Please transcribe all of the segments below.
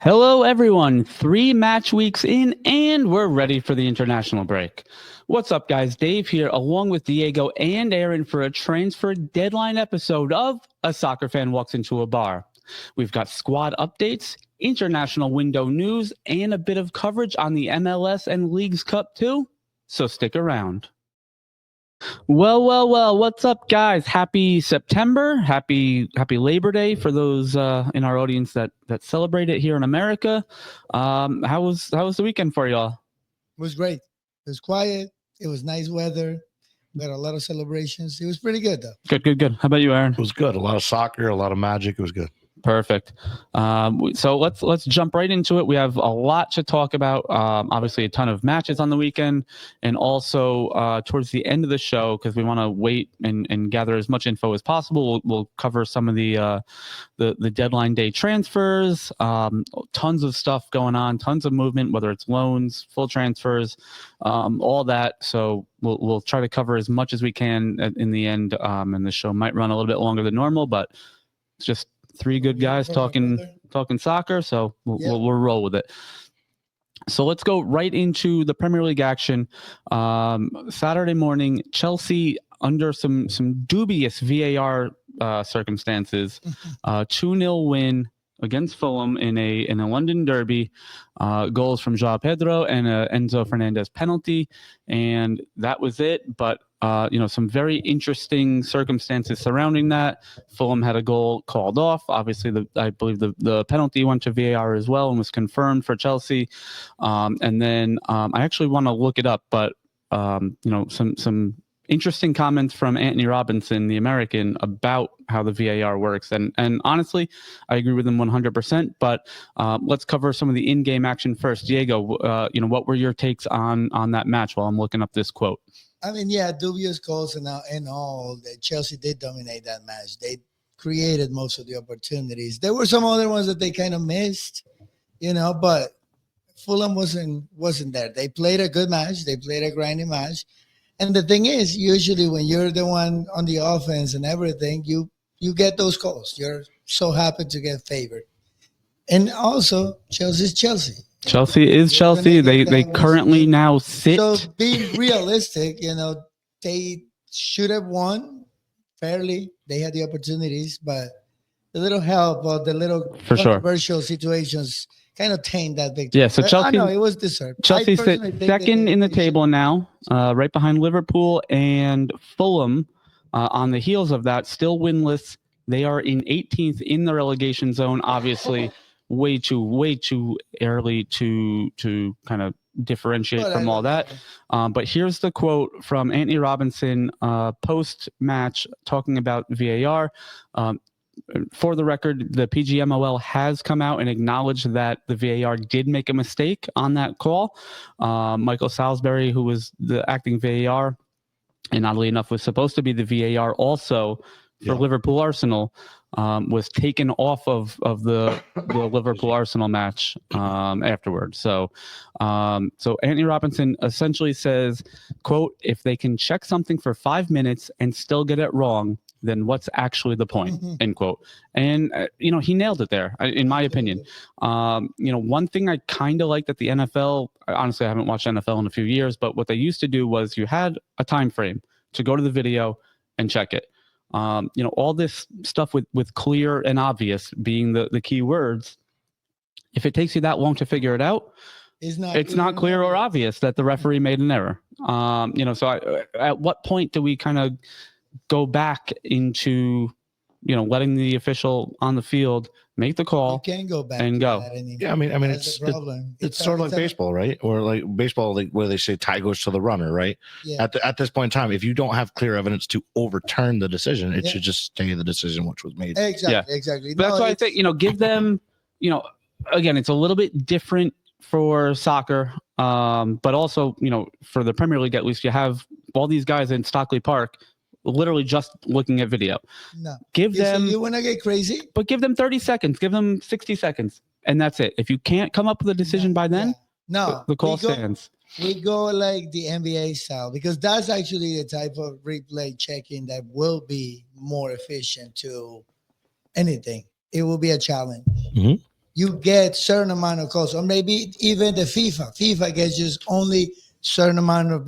Hello, everyone. 3 match weeks in, and we're ready for the international break. What's up, guys? Dave here, along with Diego and Aaron, for a transfer deadline episode of A Soccer Fan Walks Into a Bar. We've got squad updates, international window news, and a bit of coverage on the MLS and Leagues Cup too, so stick around. Well, what's up, guys? Happy September. Happy Labor Day for those in our audience that celebrate it here in America. How was the weekend for y'all? It was great. It was quiet. It was nice weather. We had a lot of celebrations. It was pretty good, though. Good. How about you, Aaron? It was good. A lot of soccer, a lot of magic. It was good. Perfect. So let's jump right into it. We have a lot to talk about. Obviously, a ton of matches on the weekend, and also towards the end of the show, because we want to wait and gather as much info as possible. We'll cover some of the deadline day transfers. Tons of stuff going on. Tons of movement, whether it's loans, full transfers, all that. So we'll try to cover as much as we can in the end. And the show might run a little bit longer than normal, but it's just 3 good guys talking soccer, so we'll roll with it. So let's go right into the Premier League action. Saturday morning, Chelsea, under some dubious VAR circumstances, 2-0 win against Fulham in a London derby. Goals from João Pedro and Enzo Fernandez penalty, and that was it. But some very interesting circumstances surrounding that. Fulham had a goal called off. Obviously, I believe the penalty went to VAR as well and was confirmed for Chelsea. And then I actually want to look it up, but some interesting comments from Anthony Robinson, the American, about how the VAR works. And honestly, I agree with him 100%. But let's cover some of the in-game action first. Diego, what were your takes on that match while I'm looking up this quote? I mean, yeah, dubious calls and all. Chelsea did dominate that match. They created most of the opportunities. There were some other ones that they kind of missed, but Fulham wasn't there. They played a good match. They played a grinding match. And the thing is, usually when you're the one on the offense and everything, you get those calls. You're so happy to get favored. And also, Chelsea's Chelsea. Chelsea is Chelsea. They currently now sit. So being realistic, they should have won fairly. They had the opportunities, but the little help or the little controversial situations kind of tainted that victory. Yeah, so Chelsea, it was deserved. Chelsea sits second in the table now, right behind Liverpool and Fulham. On the heels of that, still winless. They are in 18th in the relegation zone. Obviously, way too early to kind of differentiate from all that. But here's the quote from Anthony Robinson post-match talking about VAR. For the record, the PGMOL has come out and acknowledged that the VAR did make a mistake on that call. Michael Salisbury, who was the acting VAR, and oddly enough was supposed to be the VAR also for Liverpool Arsenal, was taken off of the Liverpool Arsenal match afterwards. So Anthony Robinson essentially says, quote, if they can check something for 5 minutes and still get it wrong, then what's actually the point, end quote. And, he nailed it there, in my opinion. One thing I kind of like that the NFL, honestly, I haven't watched NFL in a few years, but what they used to do was you had a time frame to go to the video and check it. All this stuff with clear and obvious being the key words. If it takes you that long to figure it out, it's not clear or obvious that the referee made an error. So at what point do we kind of go back into, letting the official on the field make the call? You can't go back and go. Yeah, I mean, it's sort of like baseball, right? Or like baseball, where they say tie goes to the runner, right? Yeah. At this point in time, if you don't have clear evidence to overturn the decision, it should just stay the decision which was made. Exactly. But that's why I think, give them, again, it's a little bit different for soccer, but also, for the Premier League, at least, you have all these guys in Stockley Park literally just looking at video. No. You want to get crazy? But give them 30 seconds, give them 60 seconds, and that's it. If you can't come up with a decision by then, the call stands. We go like the NBA style, because that's actually the type of replay checking that will be more efficient to anything. It will be a challenge. Mm-hmm. you get certain amount of calls, or maybe even the FIFA gets just only certain amount of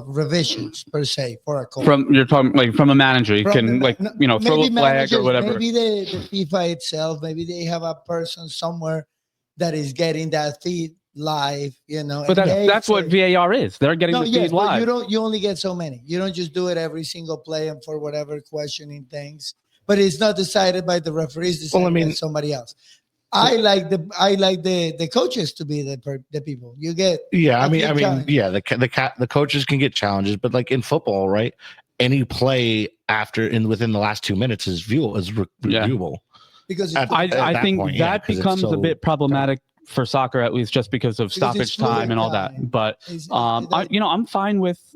revisions per se for a call. From you're talking like from a manager, you can No, throw a flag managers, or whatever. Maybe the FIFA itself, maybe they have a person somewhere that is getting that feed live, But that's what VAR is. They're getting the feed live. You only get so many. You don't just do it every single play and for whatever questioning things. But it's not decided by the referees. Decided by somebody else. I like the coaches to be the people. You get the coaches can get challenges, but like in football, right? Any play within the last 2 minutes is reviewable. Because I think that becomes a bit problematic for soccer, at least, just because of stoppage time and all that. But I'm fine with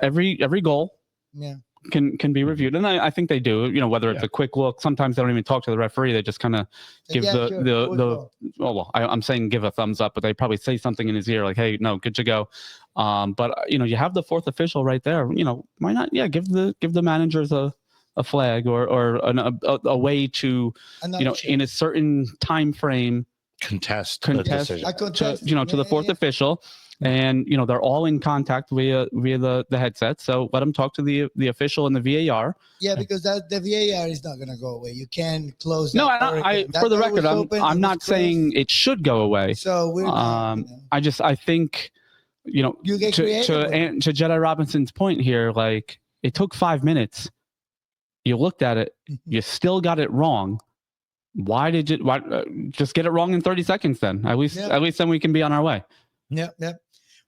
every goal. Yeah. Can be reviewed, and I think they do. Whether it's a quick look, sometimes they don't even talk to the referee. They just kind of give I'm saying give a thumbs up, but they probably say something in his ear like, "Hey, no, good to go." But you have the fourth official right there. Why not? Yeah, give the managers a flag or a way to in a certain time frame contest to the fourth official. And they're all in contact via the headset. So let them talk to the official and the VAR. Yeah, because the VAR is not going to go away. You can't close. No, for the record, I'm not saying it should go away. So we're I think you get to Jedi Robinson's point here. Like, it took 5 minutes. You looked at it. You still got it wrong. Why just get it wrong in 30 seconds then? At least then we can be on our way. Yeah.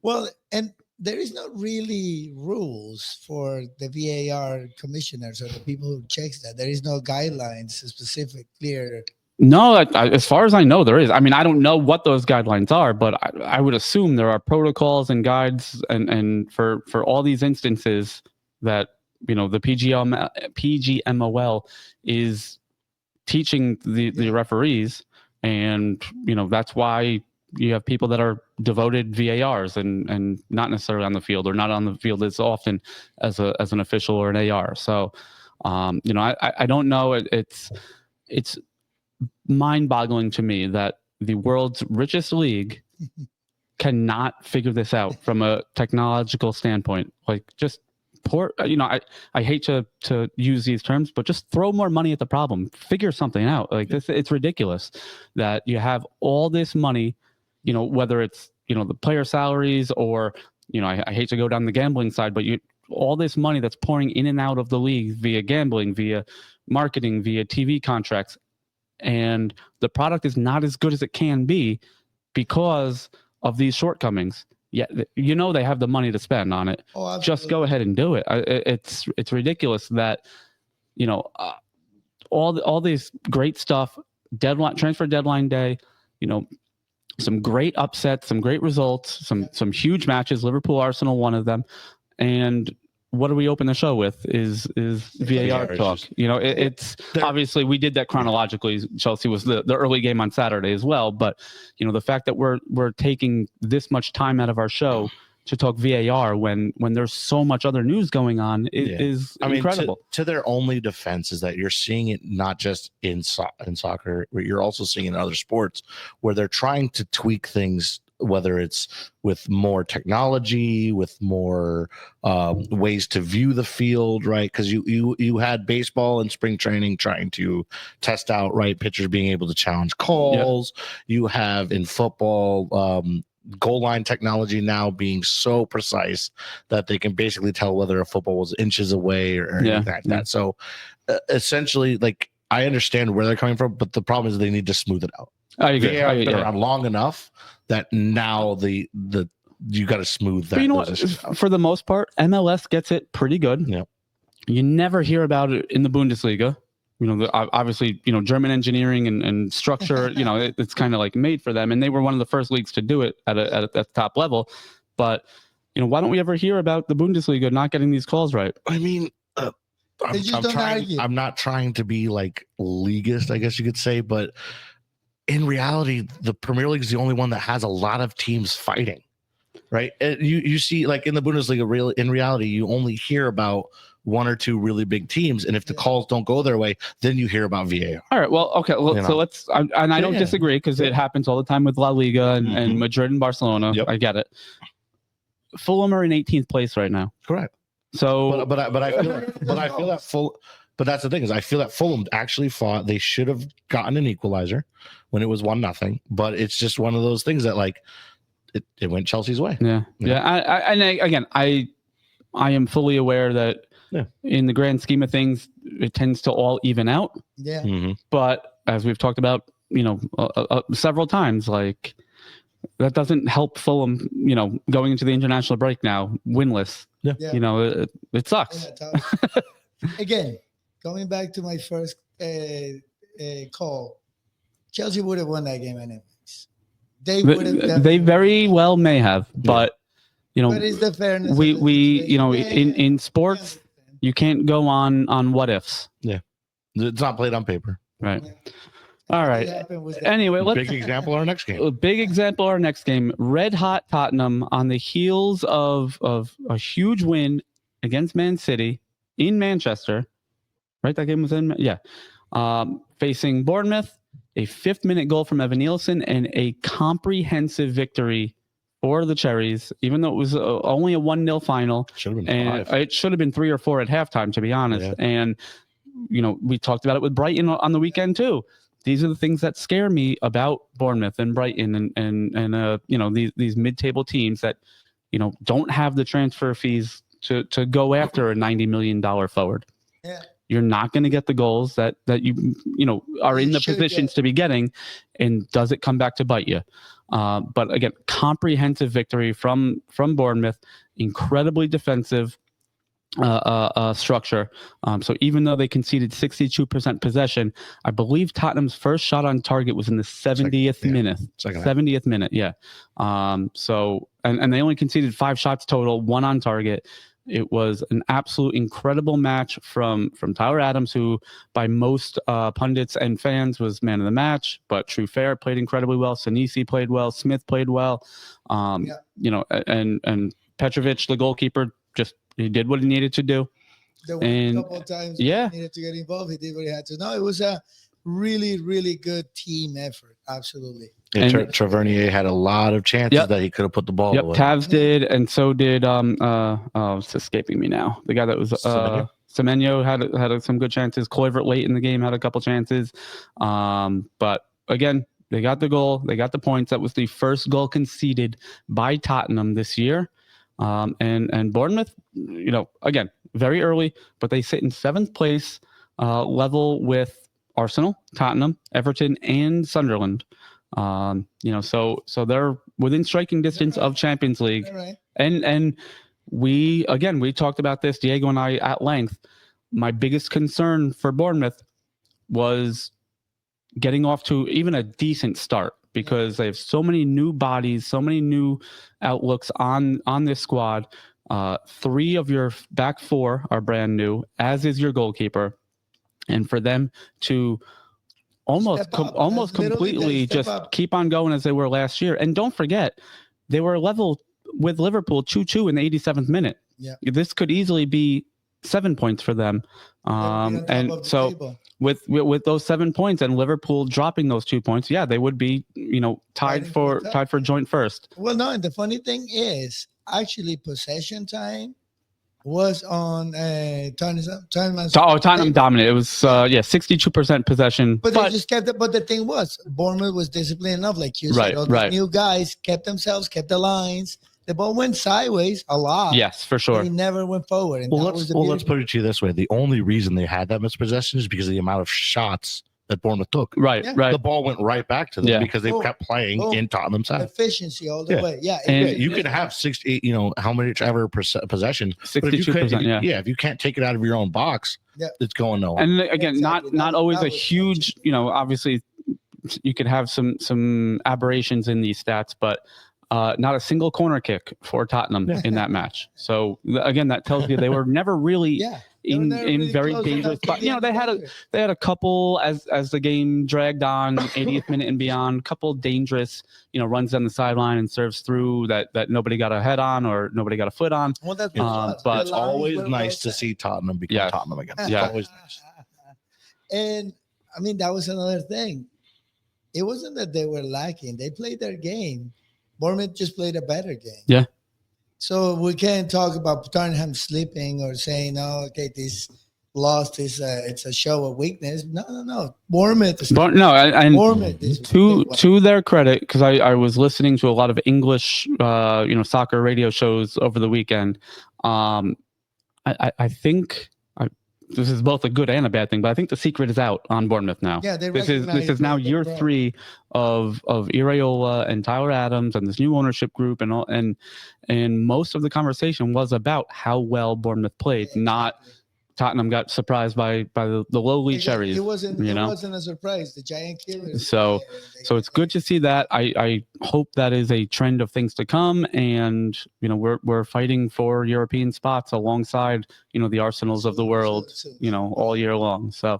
Well, and there is not really rules for the VAR commissioners or the people who checks that. There is no guidelines specific, clear. No, as far as I know, there is. I mean, I don't know what those guidelines are, but I would assume there are protocols and guides and for all these instances that the PGMOL is teaching the referees, and that's why you have people that are devoted VARs and not necessarily on the field, or not on the field as often as an official or an AR. So, I don't know. It's mind-boggling to me that the world's richest league cannot figure this out from a technological standpoint. Like, just I hate to use these terms, but just throw more money at the problem. Figure something out. Like this, it's ridiculous that you have all this money. Whether it's, the player salaries or, I hate to go down the gambling side, but all this money that's pouring in and out of the league via gambling, via marketing, via TV contracts, and the product is not as good as it can be because of these shortcomings. Yeah, they have the money to spend on it. Oh, just go ahead and do it. It's ridiculous that, all this great stuff, transfer deadline day, some great upsets, some great results, some huge matches. Liverpool, Arsenal, one of them. And what do we open the show with is VAR talk. It's obviously we did that chronologically. Chelsea was the early game on Saturday as well. But the fact that we're taking this much time out of our show to talk VAR when there's so much other news going on is incredible. To their only defense is that you're seeing it not just in soccer, but you're also seeing it in other sports where they're trying to tweak things, whether it's with more technology, with more ways to view the field, right? Because you had baseball and spring training trying to test out, right, pitchers being able to challenge calls. Yep. You have in football goal line technology now being so precise that they can basically tell whether a football was inches away or anything like that. So essentially, like, I understand where they're coming from, but the problem is they need to smooth it out. I agree. They've been around long enough that now you got to smooth that. But for the most part, MLS gets it pretty good. Yeah. You never hear about it in the Bundesliga. Obviously, German engineering and structure, it's kind of like made for them. And they were one of the first leagues to do it at the top level. But, why don't we ever hear about the Bundesliga not getting these calls right? I mean, I'm not trying to be like leaguist, I guess you could say, but in reality, the Premier League is the only one that has a lot of teams fighting, right? You see, like in the Bundesliga, in reality, you only hear about one or two really big teams, and if the calls don't go their way, then you hear about VAR. All right. Well, okay. Well, You so know. let's, and I don't disagree because it happens all the time with La Liga and, Mhm. and Madrid and Barcelona. Yep. I get it. Fulham are in 18th place right now. Correct. So, But I feel that full. But that's the thing is, I feel that Fulham actually fought. They should have gotten an equalizer when it was 1-0. But it's just one of those things that like it went Chelsea's way. yeah. Again, I am fully aware that in the grand scheme of things, it tends to all even out. Yeah. Mhm. But as we've talked about, several times, like that doesn't help Fulham, going into the international break now, winless. Yeah. It sucks. Yeah, tough. Again, going back to my first call, Chelsea would have won that game anyways. They would have. They very well may have, but What is the fairness? we of the situation? in sports you can't go on what ifs. It's not played on paper. Right. Yeah. All What right. happened was that- Anyway, let's Big example. Our next game. a big example our next game. Red hot Tottenham on the heels of a huge win against Man City in Manchester. Right, that game was in facing Bournemouth. A 5th-minute goal from Evan Nielsen and a comprehensive victory for the Cherries, even though it was only a 1-0 final. Should have been And 5. it should have been 3 or 4 at halftime, to be honest. Yeah. And we talked about it with Brighton on the weekend too. These are the things that scare me about Bournemouth and Brighton and these mid-table teams that don't have the transfer fees to go after a $90 million forward. Yeah. You're not going to get the goals that you are in You the should positions get. to be getting, and does it come back to bite you? But again, comprehensive victory from Bournemouth, incredibly defensive structure. So even though they conceded 62% possession, I believe Tottenham's first shot on target was in the 70th minute. Second half. 70th minute, yeah. So and they only conceded 5 shots total, 1 on target. It was an absolute incredible match from Tyler Adams, who by most pundits and fans was man of the match, but True Fair played incredibly well. Sinisi played well. Smith played well. And Petrovic, the goalkeeper, he did what he needed to do. There were a couple of times he needed to get involved. He did what he had to. No, it was a really, really good team effort. Absolutely. Yeah, Tavernier had a lot of chances that he could have put the ball away. Tavs did, and so did it's escaping me now. The guy that was Semenyo had some good chances. Kluivert late in the game had a couple chances. But again, they got the goal, they got the points. That was the first goal conceded by Tottenham this year. And Bournemouth, again, very early, but they sit in 7th place, level with Arsenal, Tottenham, Everton, and Sunderland. So they're within striking distance of Champions League. All right. And we talked about this, Diego and I, at length. My biggest concern for Bournemouth was getting off to even a decent start, because they have so many new bodies, so many new outlooks on this squad. 3 of your back 4 are brand new, as is your goalkeeper. And for them to almost completely just keep on going as they were last year. And don't forget, they were level with Liverpool 2-2 in the 87th minute. Yeah. This could easily be 7 points for them. And so with those 7 points and Liverpool dropping those 2 points, they would be, tied for joint first. Well, no, and the funny thing is, actually, possession time was on Tottenham dominated. It was 62% possession. But they just kept it. But the thing was, Bournemouth was disciplined enough, like you said. All the new guys kept the lines. The ball went sideways a lot. Yes, for sure. He never went forward. And let's put it to you this way: the only reason they had that much possession is because of the amount of shots that Bournemouth took. Right. The ball went right back to them because they kept playing in Tottenham's side. Efficiency all the way. Yeah. And you can have 60, how many ever possession, 62%. If you can't take it out of your own box, it's going nowhere. And again, not always a huge, obviously you could have some aberrations in these stats, but not a single corner kick for Tottenham in that match. So again, that tells you they were never really Yeah. They were in never really very close dangerous enough to spot. be You know, they had under. a couple as the game dragged on, 80th minute and beyond, couple dangerous, runs down the sideline and serves through that nobody got a head on or nobody got a foot on. Well, that's but It's always nice to see Tottenham become Yes. Tottenham again. It's Yeah. always nice. And I mean, that was another thing. It wasn't that they were lacking. They played their game. Bournemouth just played a better game. Yeah. So we can't talk about Tottenham sleeping or saying, "Oh, okay, this lost is it's a show of weakness." No. Bournemouth is Bournemouth is to their credit, because I was listening to a lot of English soccer radio shows over the weekend. I think this is both a good and a bad thing, but I think the secret is out on Bournemouth now. Yeah, this is now year 3 of Iraola and Tyler Adams and this new ownership group and most of the conversation was about how well Bournemouth played, not Tottenham got surprised by the lowly cherries. It wasn't a surprise. The giant killers. So it's good to see that. I hope that is a trend of things to come, and we're fighting for European spots alongside the Arsenals of the world, all year long. So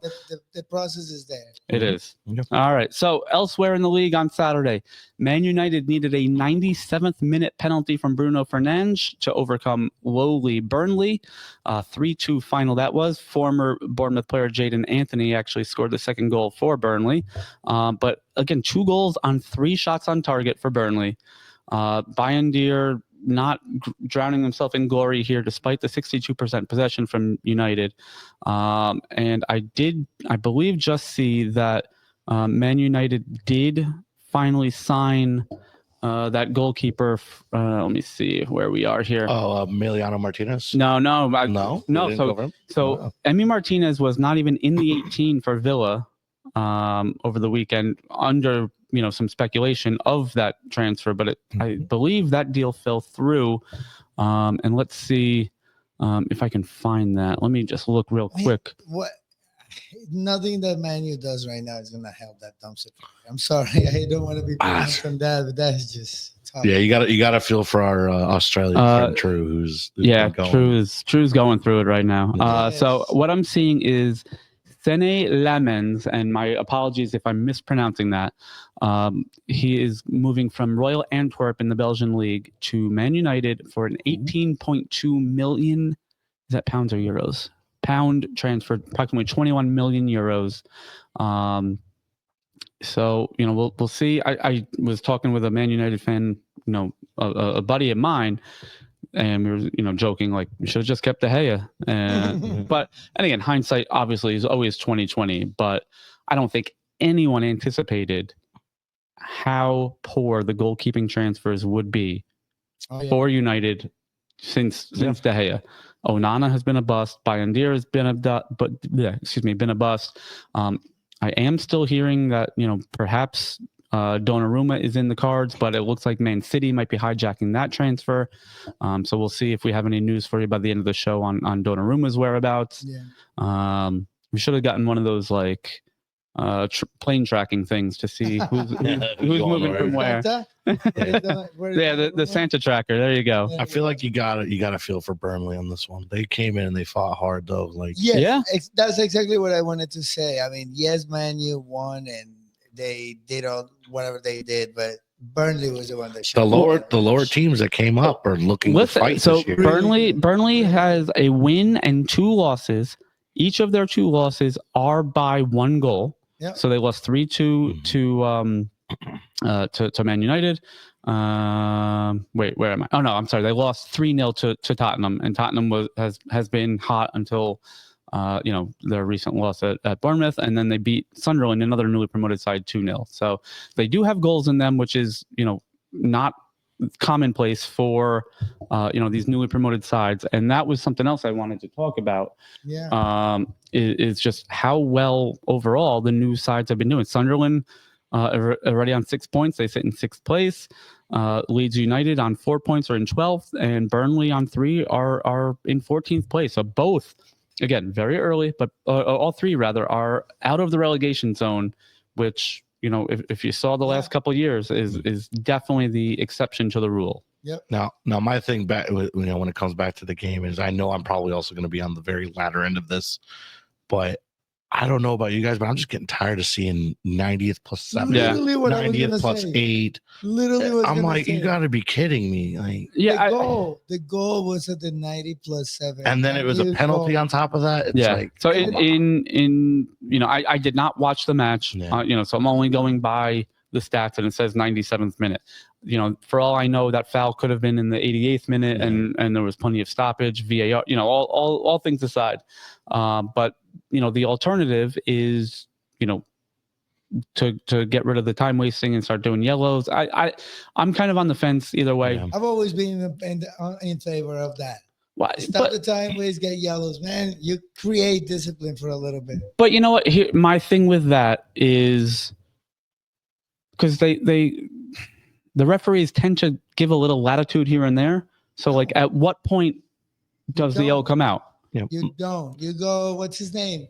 the process is there. It is. Yep. All right. So elsewhere in the league on Saturday, Man United needed a 97th minute penalty from Bruno Fernandes to overcome lowly Burnley. 3-2 final that was. Former Bournemouth player Jadon Anthony actually scored the second goal for Burnley. But again, 2 goals on 3 shots on target for Burnley. Bayern not drowning himself in glory here, despite the 62% possession from United. And I believe, just see that Man United did finally sign that goalkeeper. Let me see where we are here. Oh, Emiliano Martinez. No. No. So Emi Martinez was not even in the 18 for Villa over the weekend, under some speculation of that transfer, but I believe that deal fell through. And let's see if I can find that. Let me just look real quick. Nothing that Manu does right now is going to help that dumpster. I'm sorry, I don't want to be from that, but that's just tough. Yeah, you got to feel for our Australian friend True, who's True's going through it right now. Yes. So what I'm seeing is Sene Lamens, and my apologies if I'm mispronouncing that. He is moving from Royal Antwerp in the Belgian league to Man United for an 18.2 million. Is that pounds or euros? Pound transfer, approximately 21 million euros. So we'll see. I was talking with a Man United fan, a buddy of mine, and we were joking like we should have just kept De Gea. And again, hindsight obviously is always 2020, but I don't think anyone anticipated how poor the goalkeeping transfers would be for United since De Gea. Onana has been a bust. Bayindir has been a bust. I am still hearing that perhaps Donnarumma is in the cards, but it looks like Man City might be hijacking that transfer. So we'll see if we have any news for you by the end of the show on Donnarumma's whereabouts. Yeah. We should have gotten one of those plane tracking things to see who's moving from where. The Santa tracker. There you go. I feel like you gotta feel for Burnley on this one. They came in and they fought hard though. That's exactly what I wanted to say. I mean, yes, Man U won and they did whatever they did, but Burnley was the one that showed the lower teams that came up are looking to fight so this year. Burnley has a win and 2 losses. Each of their 2 losses are by 1 goal. Yep. So they lost 3-2 to Man United. Wait, where am I? Oh no, I'm sorry. They lost 3-0 to Tottenham, and Tottenham has been hot until their recent loss at Bournemouth, and then they beat Sunderland, another newly promoted side, 2-0. So they do have goals in them, which is not commonplace for these newly promoted sides. And that was something else I wanted to talk about. Is just how well overall the new sides have been doing. Sunderland already on 6 points, they sit in 6th place. Leeds United on 4 points are in 12th, and Burnley on 3 are in 14th place. So both, again, very early, but all 3 rather are out of the relegation zone, which if you saw the last couple of years, is definitely the exception to the rule. Now my thing back, when it comes back to the game is I know I'm probably also going to be on the very latter end of this, but I don't know about you guys, but I'm just getting tired of seeing 90th plus 7, Yeah. Literally what I was 90th gonna plus say. 8. Literally was I'm gonna like, say. you got to be kidding me. Like, the goal was at the 90 plus 7. and then it was a penalty on top of that. It's like, so come on. I did not watch the match, Yeah. so I'm only going by the stats, and it says 97th minute. For all I know, that foul could have been in the 88th minute, and there was plenty of stoppage, VAR, all things aside. But the alternative is, to get rid of the time wasting and start doing yellows. I'm kind of on the fence either way. Yeah. I've always been in favor of that. Why? Stop the time waste, get yellows, man. You create discipline for a little bit. But you know what? My thing with that is because the referees tend to give a little latitude here and there. So, like, at what point does the yellow come out? You don't. You go, what's his name?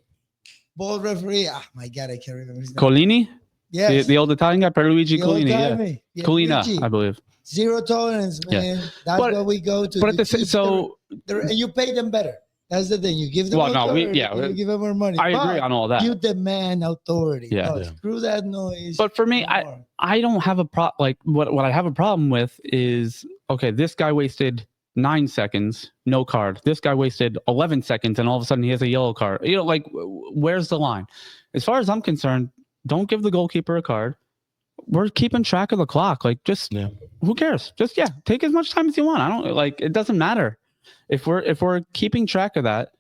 Bald referee. Oh, my God, I can't remember his name. Collini? Yes. The old Italian guy, Pierluigi The old Collini. Yeah. timey. Yeah, Collina, Luigi. I believe. Zero tolerance, man. That's But- what we go to. But at You the same, teach so them- and you pay them better. That's the thing. You give them authority. You give them more money. I agree on all that. You demand authority. Yeah. Oh, screw that noise. But for me, No more. I don't have a problem. Like, what I have a problem with is, okay, this guy wasted 9 seconds, no card. This guy wasted 11 seconds, and all of a sudden he has a yellow card. Like, where's the line? As far as I'm concerned, don't give the goalkeeper a card. We're keeping track of the clock. Like, just who cares? Just take as much time as you want. I don't like. It doesn't matter. If we're keeping track of that,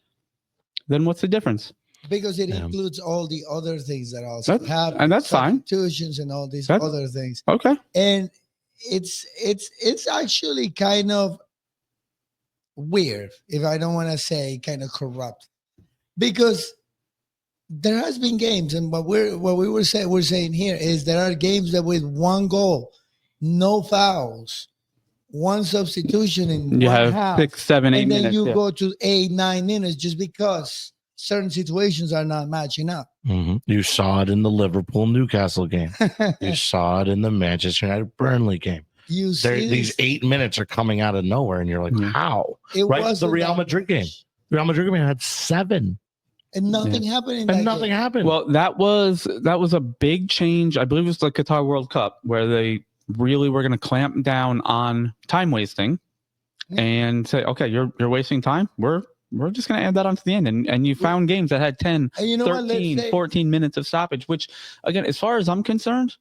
then what's the difference? Because it includes all the other things that also happen, and that's fine. Substitutions and all these other things. Okay. And it's actually kind of weird, if I don't want to say kind of corrupt, because there has been games, and we're saying here is there are games that with one goal, no fouls, one substitution in You one have half, 6, 7, 8 and then minutes. you go to 8, 9 minutes just because certain situations are not matching up. Mm-hmm. You saw it in the Liverpool-Newcastle game. You saw it in the Manchester United-Burnley game. These 8 minutes are coming out of nowhere, and you're like, how? It right? was The Real Madrid game. The Real Madrid game had 7. And nothing happened. Happened. Well, that was a big change. I believe it was the Qatar World Cup where they really were going to clamp down on time wasting and say, okay, you're wasting time. We're just going to add that onto the end. And you found games that had 10, 13, 14 minutes of stoppage, which, again, as far as I'm concerned,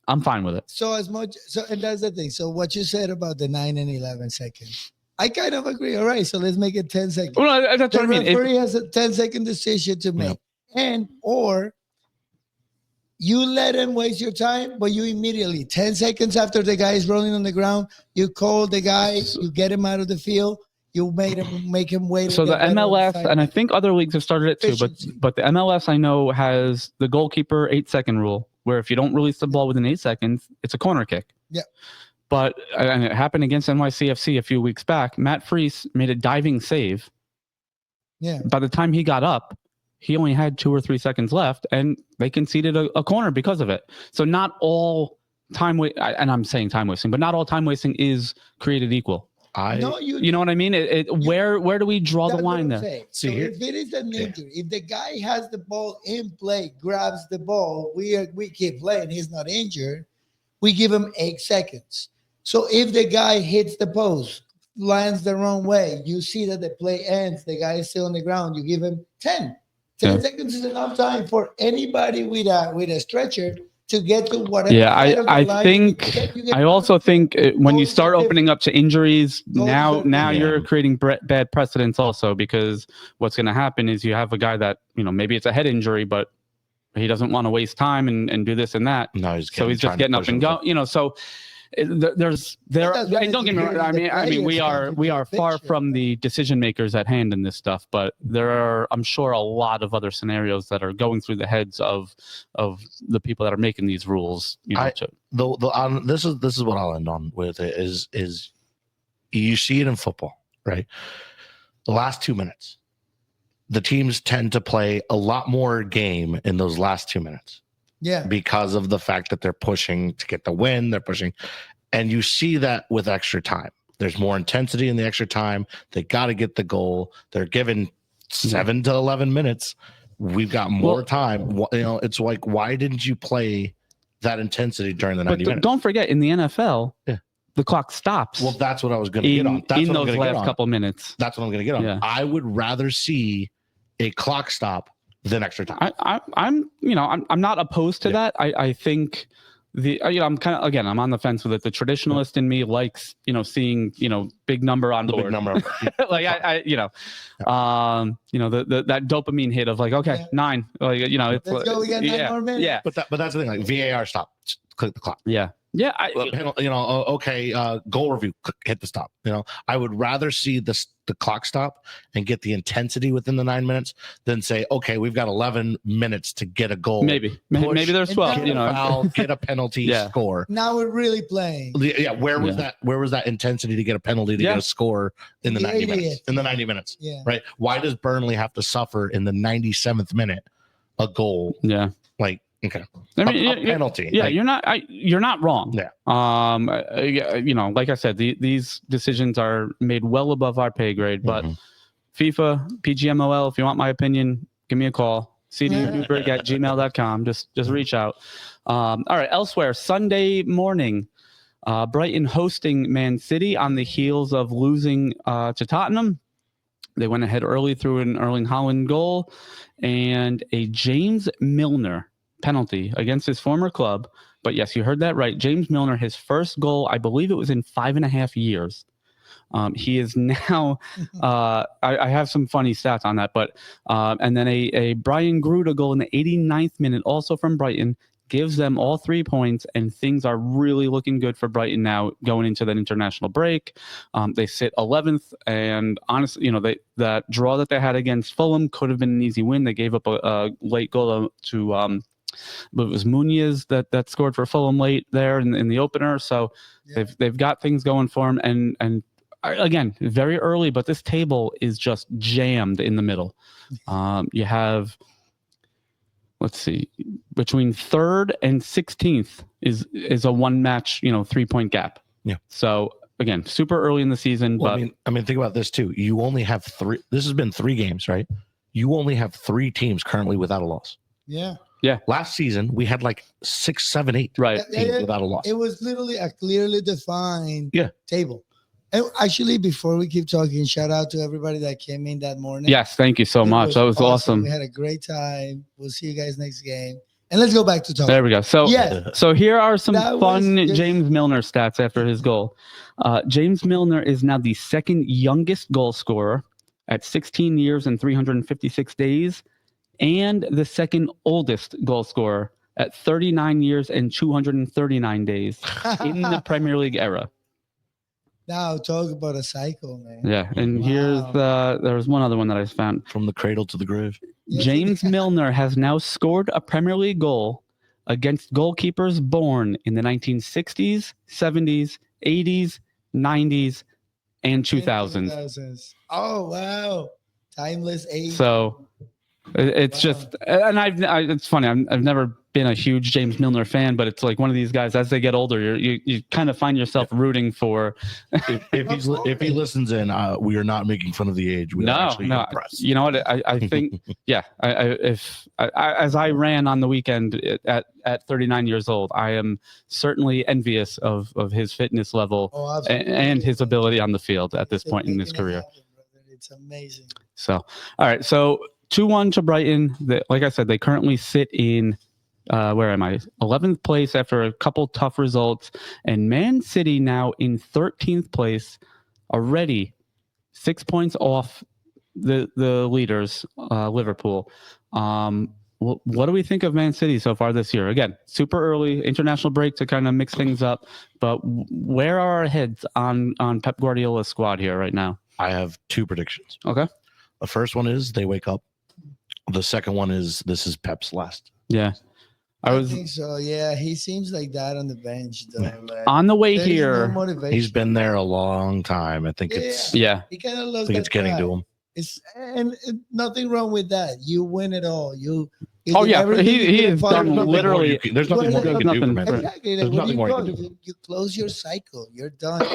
I'm fine with it. And that's the thing. So what you said about the 9 and 11 seconds, I kind of agree. All right, so let's make it 10 seconds. Well, that's the what I mean. referee has a 10-second decision to make. Or you let him waste your time, but you immediately, 10 seconds after the guy is rolling on the ground, you call the guy, you get him out of the field, you make him wait. So the MLS, and I think other leagues have started it too, but the MLS I know has the goalkeeper 8-second rule, where if you don't release the ball within 8 seconds, it's a corner kick. Yeah. But and it happened against NYCFC a few weeks back. Matt Freese made a diving save. Yeah. By the time he got up, he only had 2 or 3 seconds left, and they conceded a corner because of it. So not all and I'm saying time wasting, but not all time wasting is created equal. You know what I mean? Where do we draw the line there? So if it is an injury, if the guy has the ball in play, grabs the ball, we keep playing, he's not injured, we give him 8 seconds. So if the guy hits the post, lands the wrong way, you see that the play ends, the guy is still on the ground, you give him 10. 10 seconds is enough time for anybody with a stretcher to get to whatever. Yeah, I also think when you start opening up to injuries, now you're creating bad precedents also, because what's going to happen is you have a guy that, maybe it's a head injury, but he doesn't want to waste time and do this and that. No, he's just getting up and go. So don't get me wrong. I mean, we are far from the decision makers at hand in this stuff, but there are, I'm sure, a lot of other scenarios that are going through the heads of the people that are making these rules. This is what I'll end on with is you see it in football, right? The last 2 minutes, the teams tend to play a lot more game in those last 2 minutes. Yeah. because of the fact that they're pushing to get the win. They're pushing, and you see that with extra time. There's more intensity in the extra time. They got to get the goal. They're given 7 to 11 minutes. We've got more time. You know, it's like, why didn't you play that intensity during the 90 minutes? Don't forget, in the NFL, Yeah. the clock stops. Well, that's what I was going to get on. That's in what I'm those gonna get last on. couple minutes. That's what I'm going to get on. Yeah. I would rather see a clock stop than extra time. I'm not opposed to that. I think I'm kind of, again, I'm on the fence with it. The traditionalist in me likes, seeing, big number on The board. big number. Like that dopamine hit of like, okay, 9, like, it's Let's go. We got 9 more minutes. yeah, But that's the thing. Like VAR stop, click the clock. yeah. Okay. Goal review, click, hit the stop. I would rather see the clock stop and get the intensity within the 9 minutes than say, okay, we've got 11 minutes to get a goal. Maybe there's 12. Get a foul, get a penalty, score. Now we're really playing. Yeah, where was that? Where was that intensity to get a penalty to get a score in the 90 minutes? In the 90 minutes, right? Why does Burnley have to suffer in the 97th minute a goal? Yeah, like okay, I mean, a penalty. Yeah, like, you're not wrong. Yeah. Like I said, these decisions are made well above our pay grade. But FIFA, PGMOL, if you want my opinion, give me a call. cdnewberg@gmail.com. Just reach out. All right. Elsewhere, Sunday morning, Brighton hosting Man City on the heels of losing to Tottenham. They went ahead early through an Erling Haaland goal and a James Milner penalty against his former club. But yes, you heard that right. James Milner, his first goal, I believe it was in 5.5 years. He is now, I have some funny stats on that, but, and then a Brian Gruda goal in the 89th minute, also from Brighton, gives them all 3 points, and things are really looking good for Brighton now going into that international break. They sit 11th, and honestly, that draw that they had against Fulham could have been an easy win. They gave up a late goal to but it was Munoz that scored for Fulham late there in the opener. So they've got things going for them, and again, very early, but this table is just jammed in the middle. You have, let's see, between 3rd and 16th is a 1 match, 3-point gap. Yeah. So again, super early in the season. Well, but I mean, think about this too. You only have 3. This has been 3 games, right? You only have 3 teams currently without a loss. Yeah. Yeah. Last season we had like 6, 7, 8 teams without a loss. It was literally a clearly defined table. And actually, before we keep talking, shout out to everybody that came in that morning. Yes, thank you so much. That was awesome. We had a great time. We'll see you guys next game. And let's go back to talking. There we go. So here are some fun James Milner stats after his goal. James Milner is now the 2nd youngest goal scorer at 16 years and 356 days, and the 2nd oldest goal scorer at 39 years and 239 days in the Premier League era. Now talk about a cycle, man. Yeah, and here's there's one other one that I found. From the cradle to the grave. James Milner has now scored a Premier League goal against goalkeepers born in the 1960s, 70s, 80s, 90s, and 2000s. Oh, wow. Timeless age. So it's just, and it's funny. I've never been a huge James Milner fan, but it's like one of these guys. As they get older, you kind of find yourself rooting for. if he listens in, we are not making fun of the age. We are actually impressed. You know what? I think as I ran on the weekend at 39 years old, I am certainly envious of his fitness level and his ability on the field at this point in his career. It's amazing. So, all right. So 2-1 to Brighton. Like I said, they currently sit in, where am I? 11th place after a couple tough results. And Man City now in 13th place, already 6 points off the leaders, Liverpool. What do we think of Man City so far this year? Again, super early, international break to kind of mix things up. But where are our heads on Pep Guardiola's squad here right now? I have 2 predictions. Okay. The first one is they wake up. The second one is this is Pep's last. Yeah. I think so. Yeah, he seems like that on the bench, though. Like, on the way here, he's been there a long time. I think it's He kind of looks. I think it's getting to him. And nothing wrong with that. You win it all. You Oh did yeah, everything you he could has possibly done do. literally. There's nothing more you can do Nothing. for Man. Exactly. Like, There's where do nothing you more you go? can do. You close your cycle. You're done.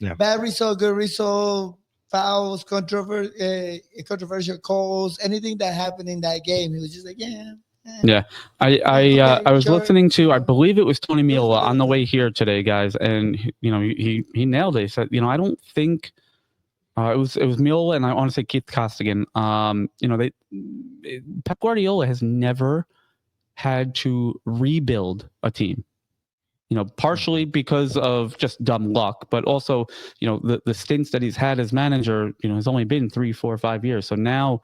Yeah. Bad result, good result, fouls, controversial calls, anything that happened in that game. He was just like, Yeah, I was sure. listening to, I believe it was Tony Meola on the way here today, guys, and he nailed it. He said, I don't think it was Meola, and I want to say Keith Costigan. Pep Guardiola has never had to rebuild a team. Partially because of just dumb luck, but also, the stints that he's had as manager, has only been 3, 4, 5 years. So now,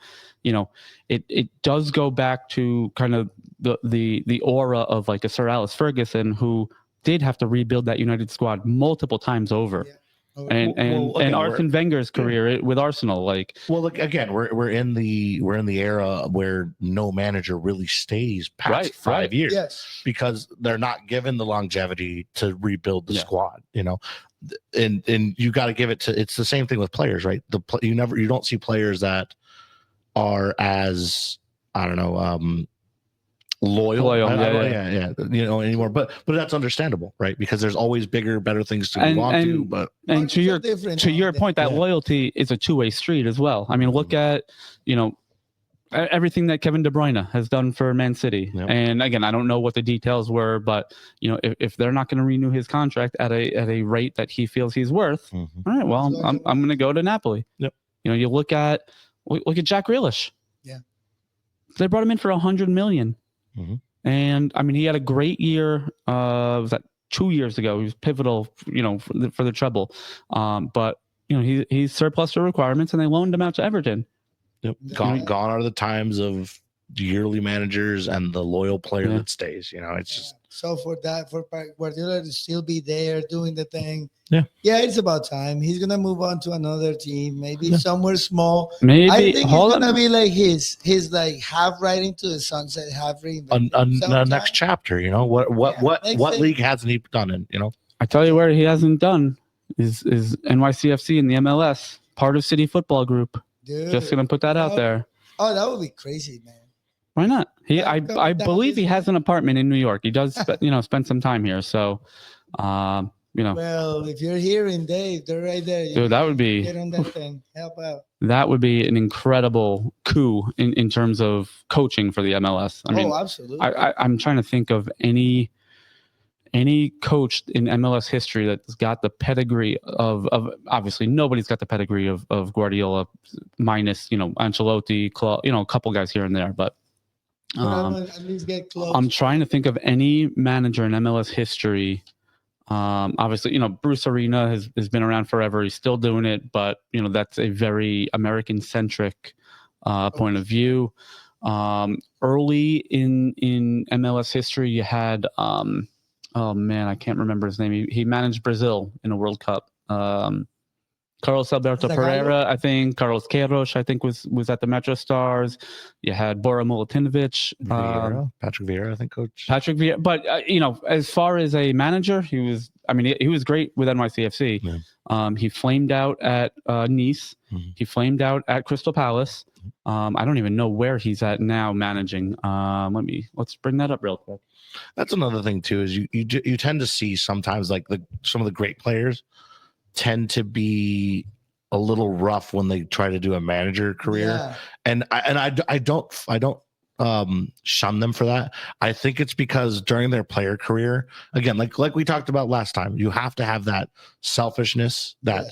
it does go back to kind of the aura of like a Sir Alex Ferguson, who did have to rebuild that United squad multiple times over. Yeah. And Arsene Wenger's career with Arsenal, like, well, look, again, we're in the era where no manager really stays past 5 years, Yes, because they're not given the longevity to rebuild the squad, and you got to give it to. It's the same thing with players, right? You don't see players that are as, I don't know, loyal anymore, but that's understandable, right? Because there's always bigger, better things to move on to. But to your point, that loyalty is a two-way street as well. I mean, look at everything that Kevin De Bruyne has done for Man City. Yep. And again, I don't know what the details were, but if they're not going to renew his contract at a rate that he feels he's worth, all right, well, I'm going to go to Napoli. Yep. You look at Jack Grealish. Yeah. They brought him in for $100 million. Mm-hmm. And I mean, he had a great year. Was that 2 years ago? He was pivotal, for the treble. But he's surplus to requirements, and they loaned him out to Everton. Yep. Gone are the times of yearly managers and the loyal player that stays. It's just so for Guardiola to still be there doing the thing. Yeah, it's about time. He's gonna move on to another team, maybe somewhere small. Maybe I think it's gonna be like his like half right into the sunset, half the next chapter. What league hasn't he done in? I tell you where he hasn't done is NYCFC in the MLS, part of City Football Group. Dude, just gonna put that out there. Oh, that would be crazy, man. Why not? I believe he has an apartment in New York. He does spend some time here. So, Well, if you're hearing Dave, they're right there. Dude, that would be get on that thing. Help out. That would be an incredible coup in terms of coaching for the MLS. I mean, absolutely. I'm trying to think of any coach in MLS history that's got the pedigree of obviously nobody's got the pedigree of Guardiola, minus Ancelotti, a couple guys here and there, but at least get close. I'm trying to think of any manager in MLS history. Obviously, Bruce Arena has been around forever. He's still doing it, but that's a very American centric point of view. Early in MLS history, you had oh man, I can't remember his name. He managed Brazil in a World Cup. Carlos Alberto Pereira, I think. Carlos Queiroz, I think, was at the Metro Stars. You had Bora Milutinovic. Patrick Vieira, I think, coach. Patrick Vieira. But, as far as a manager, he was great with NYCFC. Yeah. He flamed out at Nice. Mm-hmm. He flamed out at Crystal Palace. I don't even know where he's at now managing. Let's bring that up real quick. That's another thing, too, is you tend to see sometimes like some of the great players tend to be a little rough when they try to do a manager career. Yeah. And I don't shun them for that. I think it's because during their player career, again, like we talked about last time, you have to have that selfishness, that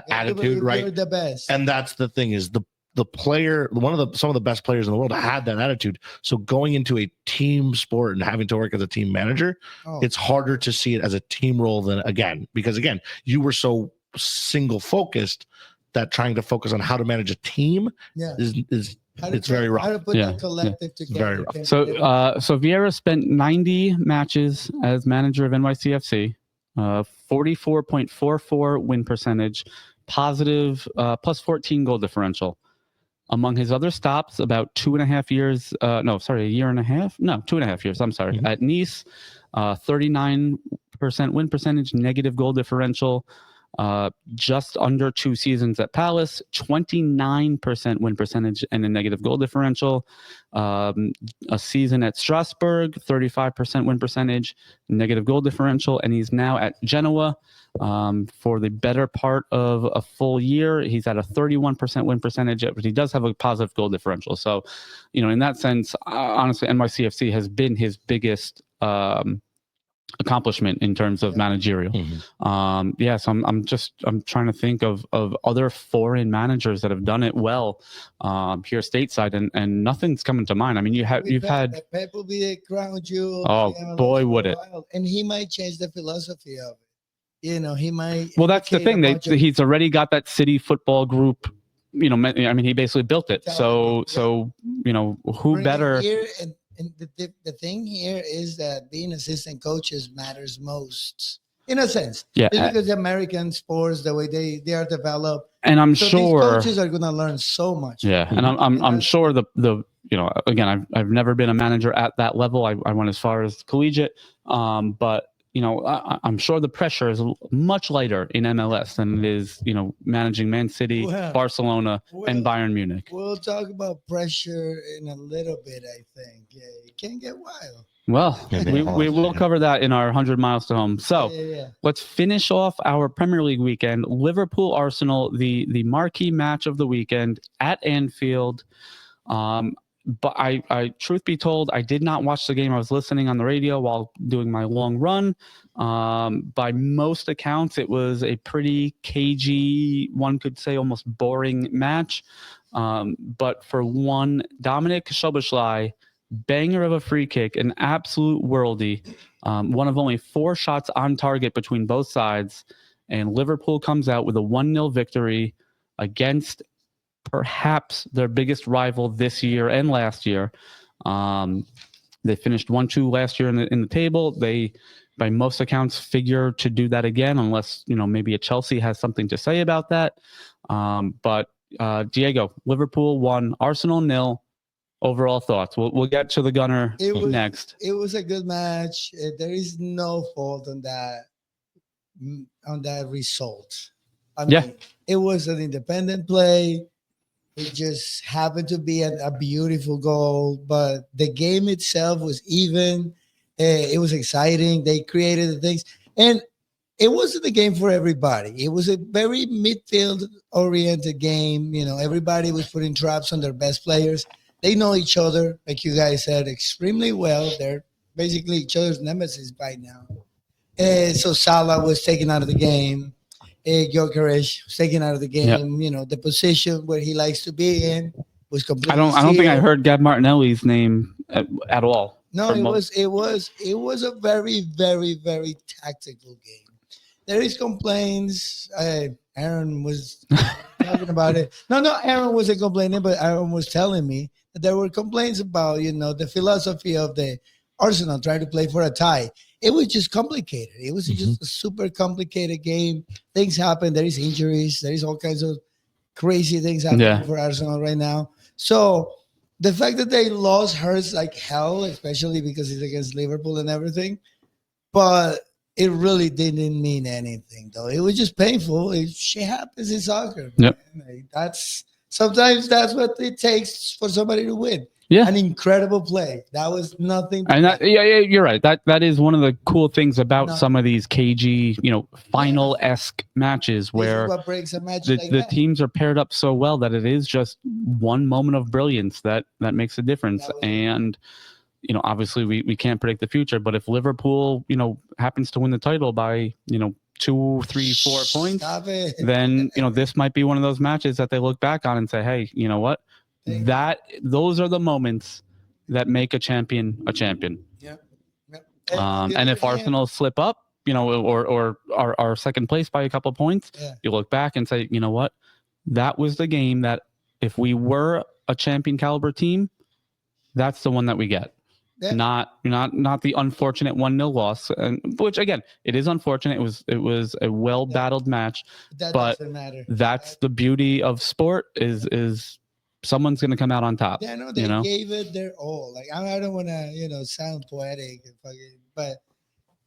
attitude, right? You're the best. And that's the thing, is the player, some of the best players in the world had that attitude. So going into a team sport and having to work as a team manager, it's harder to see it as a team role because you were so single focused that trying to focus on how to manage a team is very rough. How to put that collective together. Very rough. So Vieira spent 90 matches as manager of NYCFC, 44.44 win percentage, positive plus 14 goal differential. Among his other stops, about 2.5 years, a year and a half. No, 2.5 years. I'm sorry. Mm-hmm. At Nice, 39% win percentage, negative goal differential. just under 2 seasons at Palace, 29% win percentage and a negative goal differential. A season at Strasbourg, 35% win percentage, negative goal differential, and he's now at Genoa for the better part of a full year. He's at a 31% win percentage, but he does have a positive goal differential. So, in that sense, honestly, NYCFC has been his biggest accomplishment in terms of managerial. So I'm trying to think of other foreign managers that have done it well here stateside, and nothing's coming to mind. I mean, you've had Pep will be the crown jewel. Oh boy, would it! And he might change the philosophy of it. He might. Well, that's the thing. He's already got that City Football Group. I mean, he basically built it. So who Bring better? it here and the thing here is that being assistant coaches matters most, in a sense. Yeah. Just because the American sports, the way they are developed, and I'm so sure these coaches are going to learn so much. Yeah, and I'm sure the again, I've never been a manager at that level. I went as far as collegiate, but I'm sure the pressure is much lighter in MLS than it is, managing Man City, Barcelona, and Bayern Munich. We'll talk about pressure in a little bit, I think. Yeah, it can get wild. Well, we will cover that in our 100 miles to home. So let's finish off our Premier League weekend. Liverpool-Arsenal, the marquee match of the weekend at Anfield. But I, truth be told, I did not watch the game. I was listening on the radio while doing my long run. By most accounts, it was a pretty cagey, one could say almost boring match. But for one, Dominic Szoboszlai, banger of a free kick, an absolute worldie. One of only 4 shots on target between both sides. And Liverpool comes out with a 1-0 victory against perhaps their biggest rival this year and last year. They finished 1-2 last year in the table. They, by most accounts, figure to do that again, unless maybe a Chelsea has something to say about that. But Diego, Liverpool 1, Arsenal 0. Overall thoughts. We'll get to the Gunner next. It was a good match. There is no fault on that result. I mean, it was an independent play. It just happened to be a beautiful goal, but the game itself was even. It was exciting. They created the things, and it wasn't a game for everybody. It was a very midfield-oriented game. Everybody was putting traps on their best players. They know each other, like you guys said, extremely well. They're basically each other's nemesis by now. So Salah was taken out of the game. Gyökeres was taken out of the game. The position where he likes to be in was completely. I don't think I heard Gab Martinelli's name at all. No, it was a very, very, very tactical game. There is complaints. Aaron was talking about it. No, Aaron wasn't complaining, but Aaron was telling me that there were complaints about the philosophy of the Arsenal trying to play for a tie. It was just complicated. It was just a super complicated game. Things happen. There is injuries. There is all kinds of crazy things happening for Arsenal right now. So the fact that they lost hurts like hell, especially because it's against Liverpool and everything. But it really didn't mean anything, though. It was just painful. Shit happens in soccer. Yep. Sometimes that's what it takes for somebody to win. Yeah, an incredible play. That was nothing. And you're right. That is one of the cool things about some of these cagey, final-esque matches where what breaks a match the teams are paired up so well that it is just one moment of brilliance that makes a difference. And obviously we can't predict the future, but if Liverpool, happens to win the title by 2, 3, 4 points, then this might be one of those matches that they look back on and say, hey, you know what? Those are the moments that make a champion a champion. Yeah. And if Arsenal slip up, or are second place by a couple of points, you look back and say, you know what? That was the game that if we were a champion caliber team, that's the one that we get. Yeah. Not the unfortunate 1-0 loss, which again, it is unfortunate. It was a well battled match, but doesn't matter. That's the beauty of sport is someone's going to come out on top. Yeah, no, they gave it their all. Like I don't want to sound poetic, but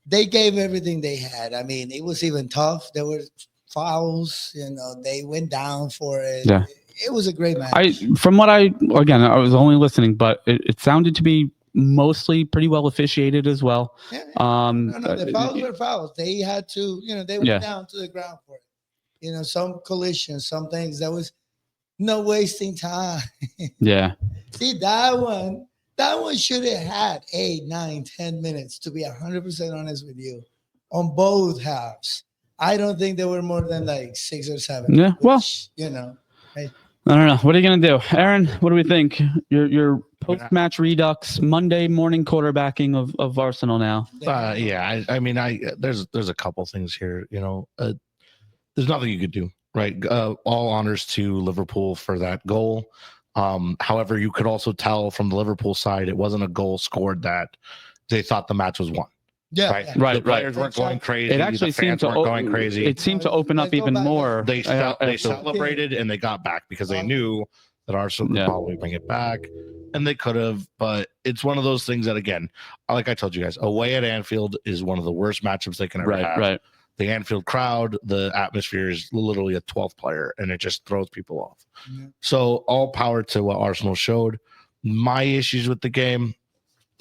they gave everything they had. I mean, it was even tough. There were fouls. They went down for it. Yeah. It was a great match. From what I was only listening, but it sounded to be mostly pretty well officiated as well. Yeah. No, The fouls were fouls. They had to, they went down to the ground for it. Some collisions, some things that was no wasting time. Yeah. See, that one should have had 8, 9, 10 minutes, to be 100% honest with you, on both halves. I don't think there were more than like 6 or 7. Yeah. Well, I don't know. What are you gonna do, Aaron? What do we think? Your post-match redux, Monday morning quarterbacking of Arsenal now. I mean, there's a couple things here. There's nothing you could do, right? All honors to Liverpool for that goal. However, you could also tell from the Liverpool side, it wasn't a goal scored that they thought the match was won. Yeah, right. The players weren't going crazy. It actually seemed to going crazy. It seemed to open up even more. They celebrated and they got back because they knew that Arsenal could probably bring it back, and they could have. But it's one of those things that, again, like I told you guys, away at Anfield is one of the worst matchups they can ever have. Right. The Anfield crowd, the atmosphere is literally a 12th player, and it just throws people off. Yeah. So all power to what Arsenal showed. My issues with the game.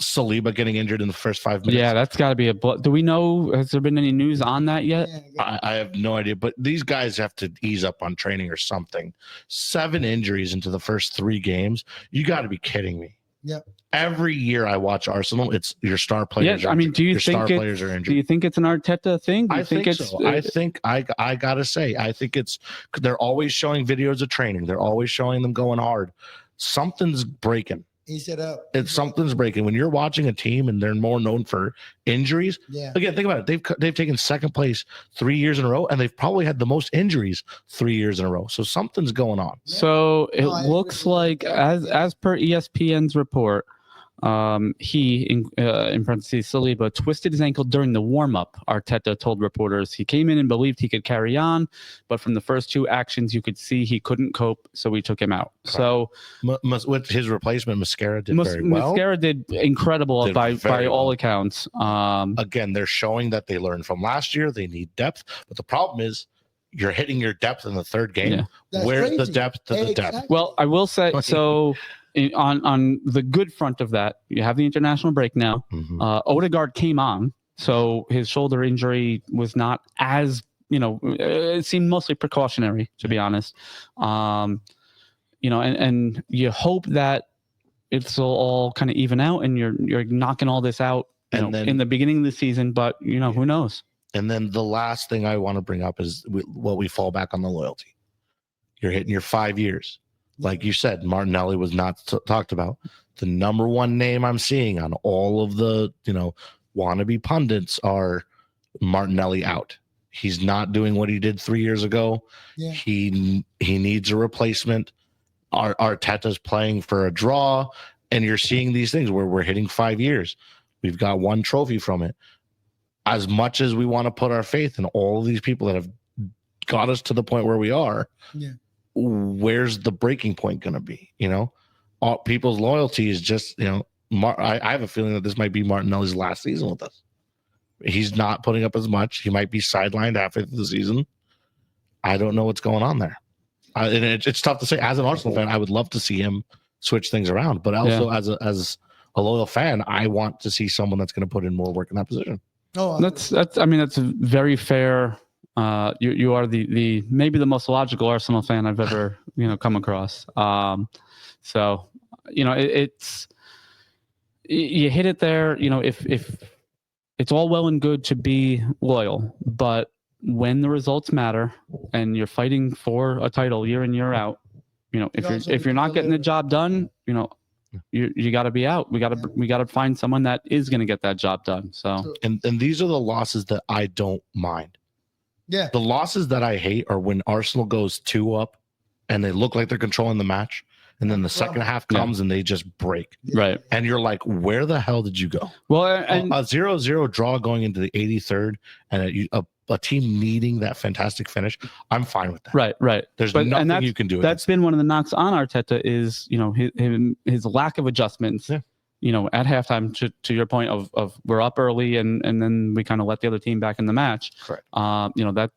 Saliba getting injured in the first 5 minutes. Yeah, that's got to be do we know, has there been any news on that yet? I have no idea, but these guys have to ease up on training or something. 7 injuries into the first 3 games. You got to be kidding me. Yeah. Every year I watch Arsenal, it's your star players. Yeah, I mean, do you think players are injured? Do you think it's an Arteta thing? I think so. I think I gotta say, I think they're always showing videos of training. They're always showing them going hard. Something's breaking. Ease it up. Something's breaking. When you're watching a team and they're more known for injuries, again, think about it. They've taken second place 3 years in a row, and they've probably had the most injuries 3 years in a row. So something's going on. So it looks like, as per ESPN's report, he in parentheses Saliba twisted his ankle during the warm-up. Arteta told reporters he came in and believed he could carry on, but from the first 2 actions you could see he couldn't cope, so we took him out. So with his replacement, Mascara did very well. Mascara did incredible by all accounts. Again, they're showing that they learned from last year. They need depth, but the problem is you're hitting your depth in the 3rd game. Yeah. Where's the depth to the depth? Well, I will say so. On the good front of that, you have the international break now. Mm-hmm. Odegaard came on, so his shoulder injury was not as, it seemed mostly precautionary, to be honest. And you hope that it's all kind of even out, and you're knocking all this out in the beginning of the season. But who knows? And then the last thing I want to bring up is we fall back on the loyalty. You're hitting your 5 years. Like you said, Martinelli was not talked about. The number one name I'm seeing on all of the, wannabe pundits are Martinelli out. He's not doing what he did 3 years ago. Yeah. He needs a replacement. Arteta's playing for a draw, and you're seeing these things where we're hitting 5 years. We've got 1 trophy from it. As much as we want to put our faith in all of these people that have got us to the point where we are, where's the breaking point going to be? All people's loyalty is just, I have a feeling that this might be Martinelli's last season with us. He's not putting up as much. He might be sidelined halfway through the season. I don't know what's going on there. And it's tough to say. As an Arsenal fan, I would love to see him switch things around, but also as a loyal fan, I want to see someone that's going to put in more work in that position. Oh, that's very fair. You are the maybe the most logical Arsenal fan I've ever come across. So it's you hit it there. If it's all well and good to be loyal, but when the results matter and you're fighting for a title year in year out, if you're not getting the job done, you got to be out. We got to find someone that is going to get that job done. So and these are the losses that I don't mind. Yeah. The losses that I hate are when Arsenal goes 2 up and they look like they're controlling the match, and then the second half comes and they just break. Right. And you're like, where the hell did you go? Well, and a 0-0 draw going into the 83rd and a team needing that fantastic finish, I'm fine with that. Right. There's nothing you can do. That's been one of the knocks on Arteta is, his lack of adjustments. Yeah. at halftime, to your point of we're up early and then we kind of let the other team back in the match. Correct.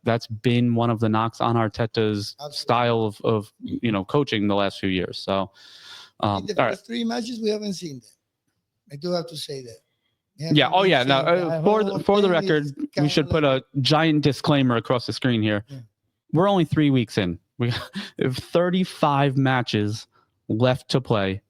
That's been one of the knocks on Arteta's Absolutely. style of coaching the last few years. So, In the all right. first 3 matches, we haven't seen that. I do have to say that. Yeah. Oh, yeah. Now, No, for the record, we should put a giant disclaimer across the screen here. Yeah. We're only 3 weeks in. We have 35 matches left to play,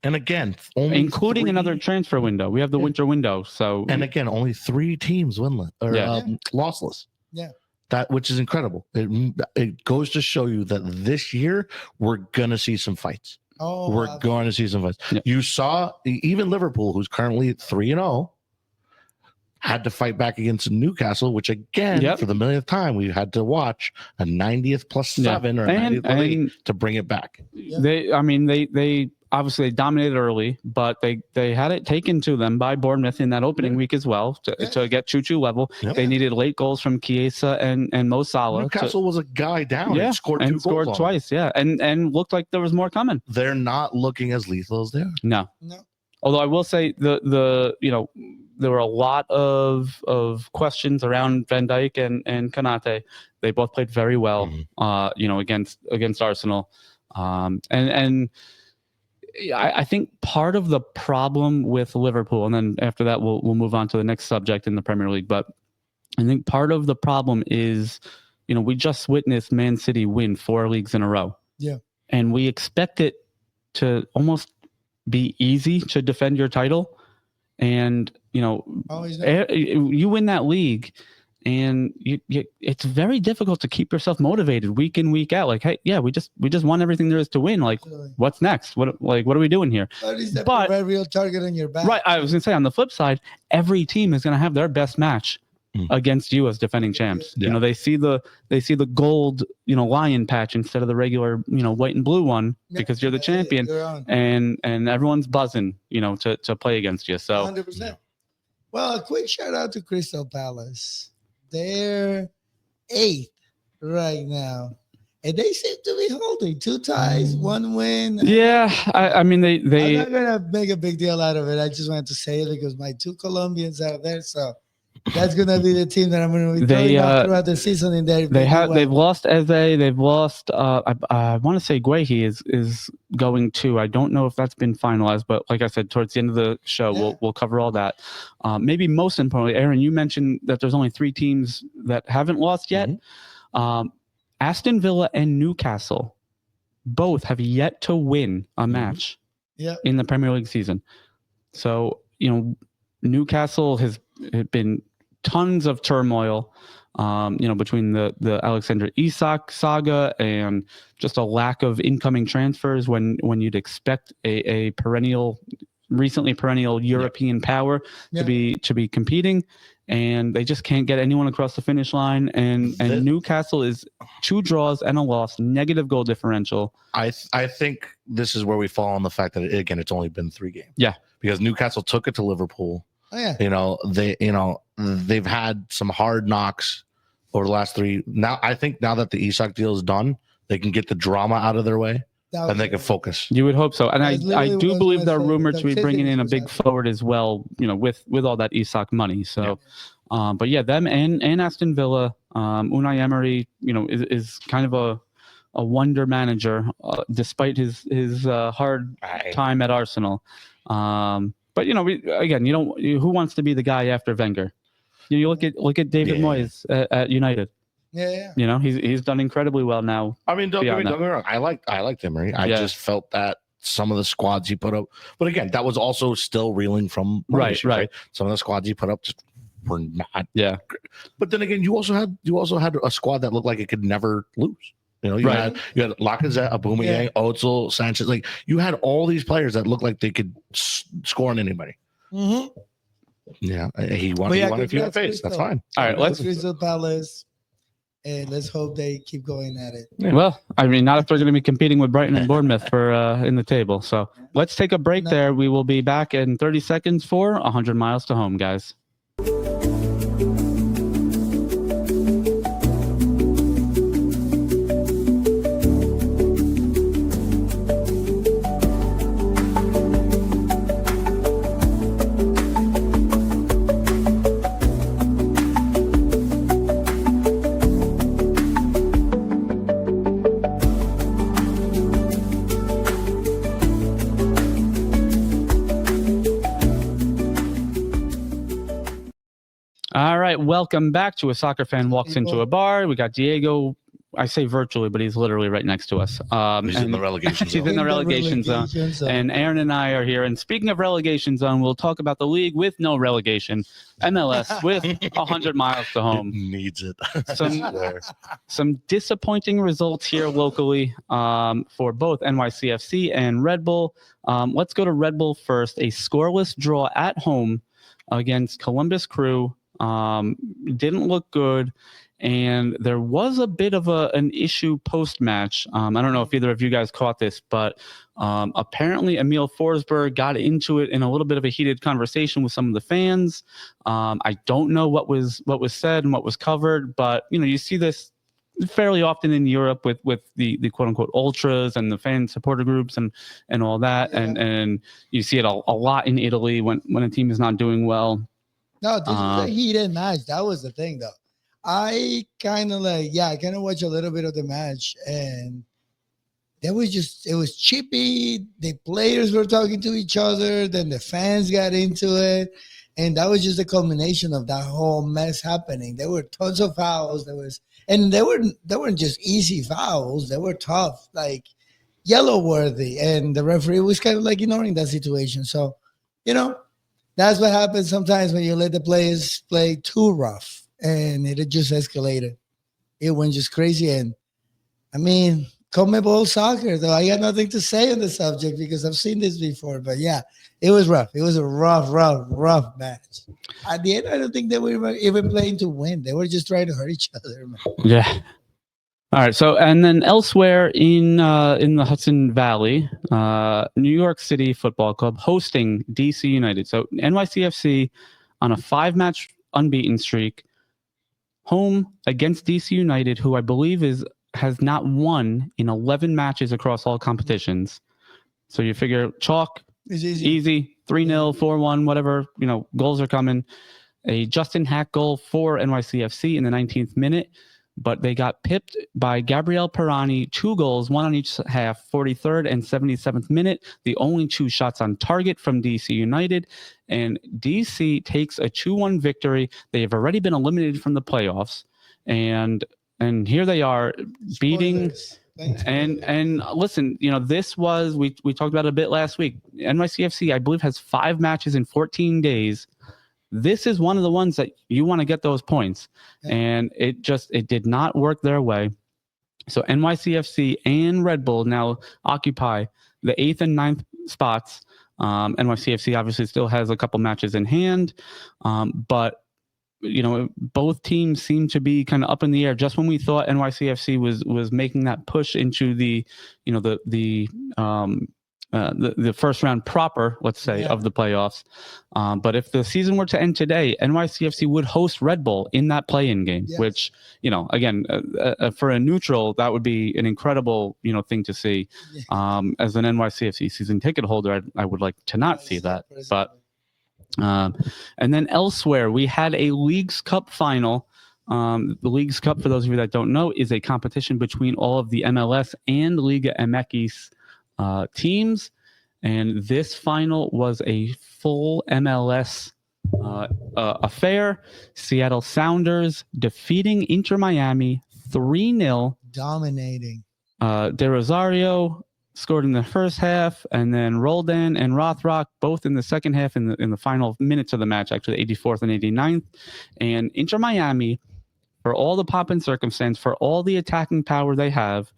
And again, only including another transfer window. We have the Yeah. winter window. So, And again, only 3 teams winless or Yeah. lossless. Yeah. That, which is incredible. It goes to show you that this year we're gonna see some fights. Oh, We're going to see some fights. Yeah. You saw even Liverpool, who's currently 3-0, had to fight back against Newcastle, which again, Yep. for the millionth time, we had to watch a 90th plus Yeah. 7 or a 90th plus 8 to bring it back. they obviously they dominated early, but they had it taken to them by Bournemouth in that opening week as well to get choo-choo level. Yep. They needed late goals from Chiesa and Mo Salah. Newcastle was a guy down Yeah, and scored 2 and goals scored on them. twice. Yeah, and looked like there was more coming. They're not looking as lethal as they are. No. No. Although I will say there were a lot of questions around Van Dijk and Konate. They both played very well, against Arsenal. And I think part of the problem with Liverpool, and then after that we'll move on to the next subject in the Premier League. But I think part of the problem is, we just witnessed Man City win 4 leagues in a row. Yeah. And we expect it to almost be easy to defend your title. And, Always not. you win that league and it's very difficult to keep yourself motivated week in, week out. Like, hey, yeah, we just won everything there is to win. Like, Absolutely. what's next? What are we doing here? But is that but- real target on your back? Right. I was going to say, on the flip side, every team is going to have their best match against you as defending champs. Yeah. They see the gold, lion patch instead of the regular, white and blue one because you're the champion, You're on. and everyone's buzzing, to play against you. So 100%. Well, a quick shout out to Crystal Palace. They're 8th right now. And they seem to be holding 2 ties, 1 win. yeah, I mean I'm they not going to make a big deal out of it. I just wanted to say it because my 2 Colombians are there. So that's going to be the team that I'm going to be throwing out throughout the season in there. they've lost Eze, they've lost I want to say Guehi is going too. I don't know if that's been finalized, but like I said, towards the end of the show, Yeah. we'll cover all that. Maybe most importantly, Aaron, you mentioned that there's only 3 teams that haven't lost yet. Aston Villa and Newcastle both have yet to win a match in the Premier League season. So, Newcastle has been tons of turmoil, between the Alexander Isak saga and just a lack of incoming transfers when you'd expect a recently perennial European power to be competing, and they just can't get anyone across the finish line. And Newcastle is 2 draws and a loss, negative goal differential. I think this is where we fall on the fact that it's only been 3 games. Yeah. Because Newcastle took it to Liverpool. Oh, yeah. They've had some hard knocks over the last 3. Now I think now that the Isak deal is done, they can get the drama out of their way and they can focus. You would hope so. And I That's literally do what I believe was they're gonna say. rumored to be They're bringing in a taking big forward as well, with all that Isak money. So, but yeah, them and Aston Villa, Unai Emery, is kind of a wonder manager, despite his hard time at Arsenal. But who wants to be the guy after Wenger? You look at David Moyes at United. Yeah. He's done incredibly well now. I mean, don't get me wrong. I liked Emery. I just felt that some of the squads he put up, but again, that was also still reeling from money issues, right. Some of the squads he put up just were not. Yeah. But then again, you also had a squad that looked like it could never lose. You had Lacazette, Aubameyang, Ozil, Sanchez. Like you had all these players that looked like they could score on anybody. Mm-hmm. Yeah, he won a few in face. That's fine. All right, let's Crystal Palace, and let's hope they keep going at it. Yeah. Well, I mean, not if they're going to be competing with Brighton and Bournemouth for in the table. So let's take a break there. We will be back in 30 seconds for 100 miles to home, guys. welcome back to a soccer fan walks into a bar. We got Diego. I say virtually, but he's literally right next to us. He's in the relegation He's zone. in the relegation zone. And Aaron and I are here. And speaking of relegation zone, we'll talk about the league with no relegation, MLS with 100 miles to home. It needs it. Some disappointing results here locally for both NYCFC and Red Bull. Let's go to Red Bull first. A scoreless draw at home against Columbus Crew. Didn't look good. And there was a bit of an issue post-match. I don't know if either of you guys caught this, but apparently Emil Forsberg got into it in a little bit of a heated conversation with some of the fans. I don't know what was said and what was covered, but you see this fairly often in Europe with the quote unquote ultras and the fan supporter groups and all that, and you see it a lot in Italy when a team is not doing well. No, this is a heated match. That was the thing, though. I kind of watched a little bit of the match, and it was chippy. The players were talking to each other, then the fans got into it, and that was just a culmination of that whole mess happening. There were tons of fouls. They weren't just easy fouls. They were tough, like yellow worthy, and the referee was kind of like ignoring that situation. So, that's what happens sometimes when you let the players play too rough. And it just escalated. It went just crazy. And I mean, CONMEBOL soccer, though, I got nothing to say on the subject because I've seen this before. But yeah, it was rough. It was a rough match. At the end, I don't think they were even playing to win. They were just trying to hurt each other, man. Yeah. All right. So, and then elsewhere in the Hudson Valley, New York City Football Club hosting DC United. So NYCFC on a 5-match unbeaten streak. Home against DC United, who I believe has not won in 11 matches across all competitions. So you figure chalk, it's easy 3-0, 4-1, whatever, goals are coming. A Justin Hack goal for NYCFC in the 19th minute, but they got pipped by Gabriel Pirani, 2 goals, 1 on each half, 43rd and 77th minute, the only 2 shots on target from DC United. And DC takes a 2-1 victory. They have already been eliminated from the playoffs. And here they are beating. And listen, this was, we talked about it a bit last week. NYCFC, I believe, has 5 matches in 14 days. This is one of the ones that you want to get those points. Yeah. And it did not work their way. So NYCFC and Red Bull now occupy the 8th and 9th spots. NYCFC obviously still has a couple matches in hand, but both teams seem to be kind of up in the air. Just when we thought NYCFC was making that push into the first round proper, let's say, of the playoffs. But if the season were to end today, NYCFC would host Red Bull in that play-in game, which, again, for a neutral, that would be an incredible, thing to see. As an NYCFC season ticket holder, I would like to not see that. But and then elsewhere, we had a Leagues Cup final. The Leagues Cup, for those of you that don't know, is a competition between all of the MLS and Liga MX teams, and this final was a full MLS affair. Seattle Sounders defeating Inter Miami 3-0, dominating. De Rosario scored in the first half, and then Roldan and Rothrock both in the second half in the final minutes of the match, actually the 84th and 89th. And Inter Miami, for all the pomp and circumstance, for all the attacking power they have,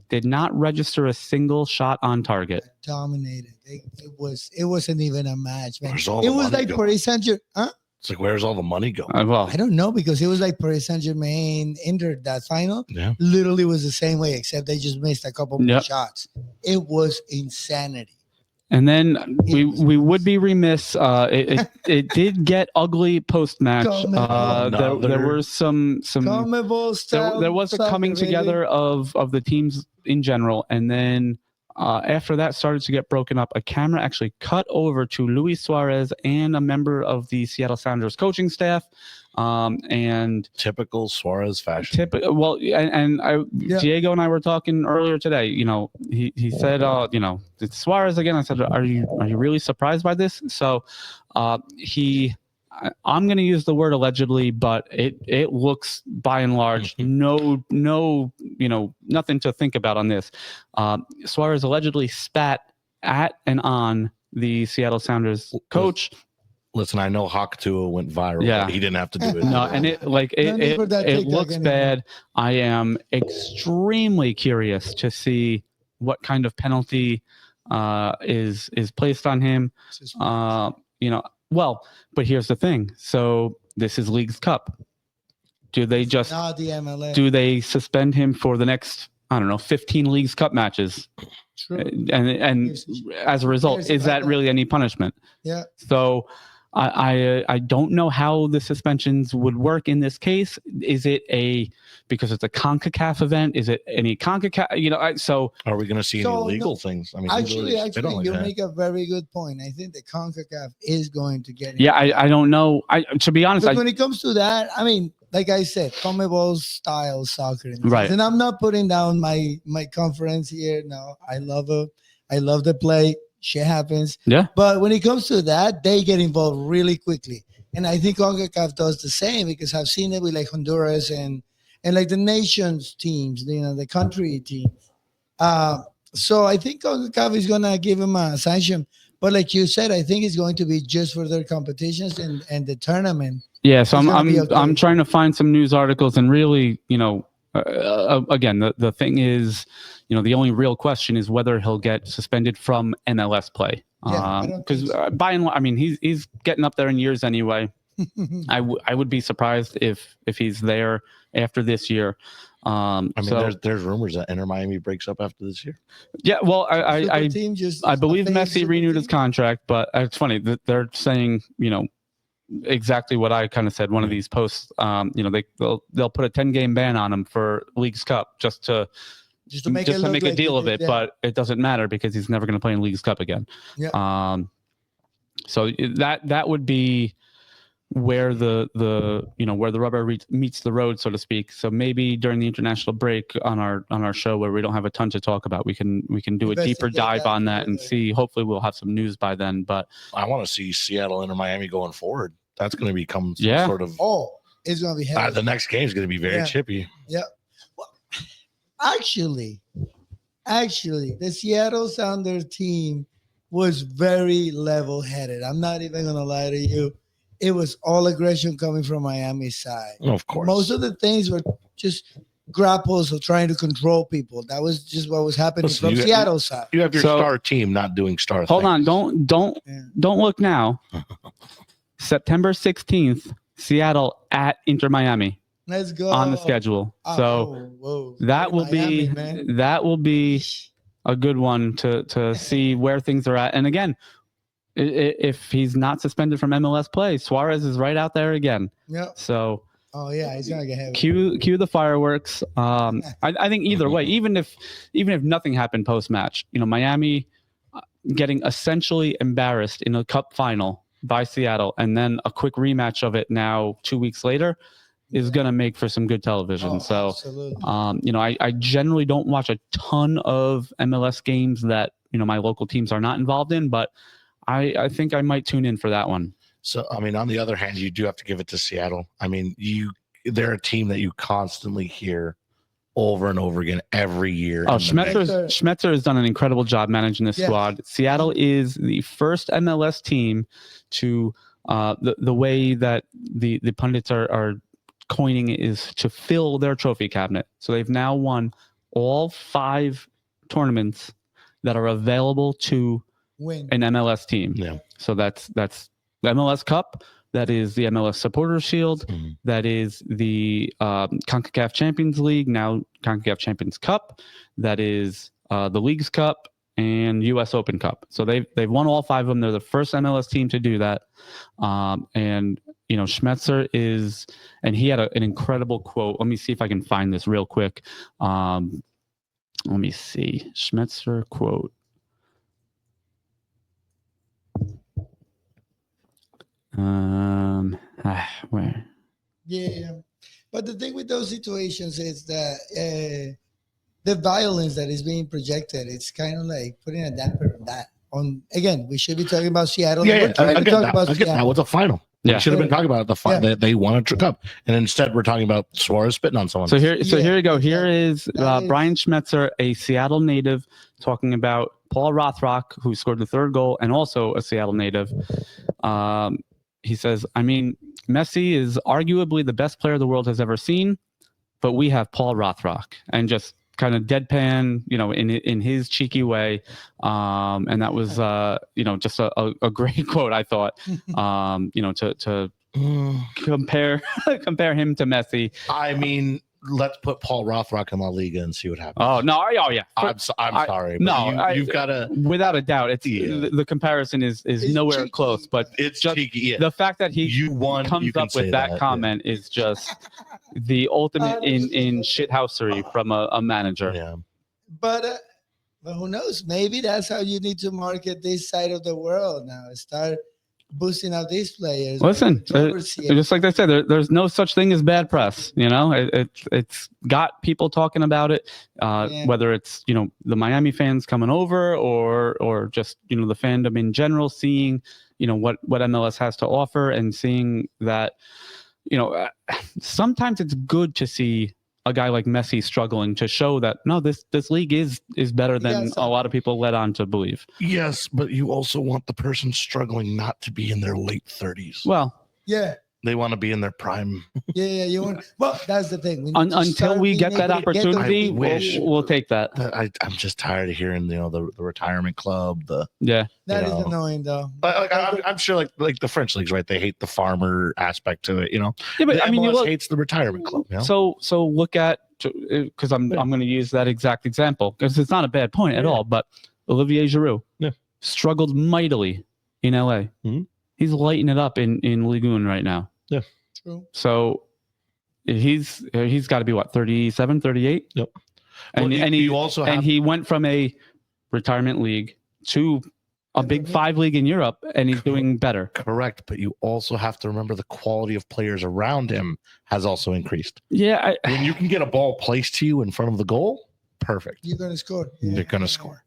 did not register a single shot on target. Dominated. It wasn't even a match, man. It was like Paris Saint-Germain. Huh? It's like, where's all the money going? I don't know, because it was like Paris Saint-Germain entered that final. Yeah. Literally was the same way, except they just missed a couple more shots. It was insanity. And then we would be remiss. It did get ugly post match. There were some there was a coming together of the teams in general, and then after that started to get broken up. A camera actually cut over to Luis Suarez and a member of the Seattle Sounders coaching staff. And typical Suarez fashion. Diego and I were talking earlier today. He said, it's Suarez again. I said, are you really surprised by this? So he I'm going to use the word allegedly, but it looks by and large no nothing to think about on this. Suarez allegedly spat at and on the Seattle Sounders coach. Listen, I know Hawk Tua went viral. Yeah. But he didn't have to do it. No, and it looks anymore. bad. I am extremely curious to see what kind of penalty is placed on him. Well, but here's the thing. So this is League's Cup. Do they just not the MLS. do they suspend him for the next 15 League's Cup matches? True. And as a result, is that really any punishment? Yeah. So I don't know how the suspensions would work in this case. Is it because it's a CONCACAF event? Is it any CONCACAF? So are we going to see any legal things? I mean, actually, like you that. make a very good point. I think the CONCACAF is going to get. Yeah, I don't know. To be honest, when it comes to that, I mean, like I said, CONMEBOL style soccer, right? And I'm not putting down my conference here. No, I love it. I love the play. Shit happens. Yeah. But when it comes to that, they get involved really quickly. And I think CONCACAF does the same because I've seen it with like Honduras and like the nations teams, the country teams. So I think CONCACAF is going to give them a sanction. But like you said, I think it's going to be just for their competitions and the tournament. Yeah. So I'm trying to find some news articles and really, again, the thing is, the only real question is whether he'll get suspended from MLS play. Because by and large, I mean, he's getting up there in years anyway. I would be surprised if he's there after this year. There's rumors that Inter Miami breaks up after this year. Yeah, well, I believe Messi renewed his contract, but it's funny that they're saying, exactly what I kind of said. One of these posts, they'll put a 10-game ban on him for League's Cup just to make a deal of it, but it doesn't matter because he's never going to play in League's Cup again. Yeah. So that would be where the rubber meets the road, so to speak. So maybe during the international break on our show where we don't have a ton to talk about, we can do a deeper dive on that and see. Hopefully, we'll have some news by then. But I want to see Seattle Inter Miami going forward. That's going to become sort of. It's going to be heavy. The next game is going to be very chippy. Yeah. Well, actually, the Seattle Sounders team was very level-headed. I'm not even going to lie to you. It was all aggression coming from Miami's side. Oh, of course. Most of the things were just grapples or trying to control people. That was just what was happening from Seattle's side. You have your star team not doing star things. Hold on. Don't look now. September 16th, Seattle at Inter Miami. Let's go. On the schedule. So that will be a good one to see where things are at. And again, if he's not suspended from MLS play, Suarez is right out there again. Yeah. So. Oh yeah, he's gonna get heavy. Cue the fireworks. I think either way, even if nothing happened post match, Miami getting essentially embarrassed in a cup final by Seattle, and then a quick rematch of it now 2 weeks later is going to make for some good television. So, I generally don't watch a ton of MLS games that, my local teams are not involved in, but I think I might tune in for that one. So, I mean, on the other hand, you do have to give it to Seattle. I mean, they're a team that you constantly hear over and over again every year. Oh, Schmetzer has done an incredible job managing this squad. Seattle is the first MLS team to the way that the pundits are coining it is to fill their trophy cabinet. So they've now won all 5 tournaments that are available to win an MLS team. Yeah. So that's the MLS Cup. That is the MLS Supporters Shield. Mm-hmm. That is the CONCACAF Champions League, now CONCACAF Champions Cup. That is the Leagues Cup and U.S. Open Cup. So they've won all 5 of them. They're the first MLS team to do that. And Schmetzer is, and he had an incredible quote. Let me see if I can find this real quick. Let me see. Schmetzer quote. Where? Yeah, but the thing with those situations is that the violence that is being projected, it's kind of like putting a damper on that. Again, we should be talking about Seattle. Yeah, I get that. That was a final. We Yeah. should have been talking about the fun Yeah. that they won a cup, and instead we're talking about Suarez spitting on someone. So here Yeah, you go. Here is That is- Brian Schmetzer, a Seattle native, talking about Paul Rothrock, who scored the third goal, and also a Seattle native. He says, I mean, Messi is arguably the best player the world has ever seen, but we have Paul Rothrock, and just kind of deadpan, in his cheeky way. And that was, just a great quote, I thought, to compare him to Messi. I mean, let's put Paul Rothrock in La Liga and see what happens. Oh no! Oh yeah. I'm sorry. But No, you've got to. Without a doubt, it's the comparison is It's nowhere cheeky. close. But It's just cheeky. Yeah. the fact that he You won. comes you can up with say that yeah. comment is just the ultimate in shithousery from a manager. Yeah. But who knows? Maybe that's how you need to market this side of the world now. Start boosting out these players. Listen, Controversy. just like they said, there's no such thing as bad press. It's got people talking about it. Yeah. Whether it's the Miami fans coming over or just the fandom in general seeing what MLS has to offer and seeing that sometimes it's good to see a guy like Messi struggling to show that no, this league is better than Yes. a lot of people led on to believe. Yes, but you also want the person struggling not to be in their late 30s. Well, Yeah. They want to be in their prime. Yeah. You want. Well, that's the thing. We need to until start we being get that able to get those opportunity, I wish. we'll take that. I'm just tired of hearing the retirement club. Yeah. That is you know. annoying, though. Like I'm sure like the French leagues, right? They hate the farmer aspect to it. Yeah, but The I mean, you MLS look. hates the retirement club. You know? So look at, because I'm going to use that exact example because it's not a bad point at Yeah. all. But Olivier Giroud Yeah. struggled mightily in LA. Mhm. He's lighting it up in Ligue 1 right now. True. So he's got to be what, 37, 38? Yep. And Well, you also have he went from a retirement league to a Big Five league in Europe, and he's doing better. correct, but you also have to remember the quality of players around him has also increased. Yeah, When you can get a ball placed to you in front of the goal, perfect. You're going to score. You're gonna score.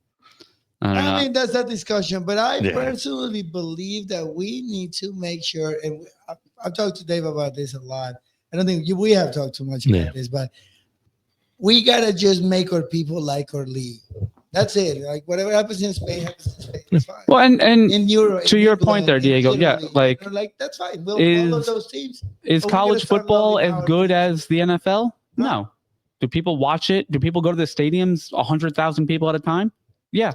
I don't know. I mean, that's that discussion, but I Yeah. personally believe that we need to make sure, and I've talked to Dave about this a lot. I don't think we have talked too much about Yeah. this, but we gotta just make our people like our league. That's it. Like whatever happens in Spain happens in Spain. It's fine. Well, and In Europe, to in your England, point there, in Diego, yeah, Italy, like, like that's fine. We'll follow is- those teams. is But we college gotta start football loving as our good teams. as the NFL? No. Do people watch it? Do people go to the stadiums 100,000 people at a time? Yeah.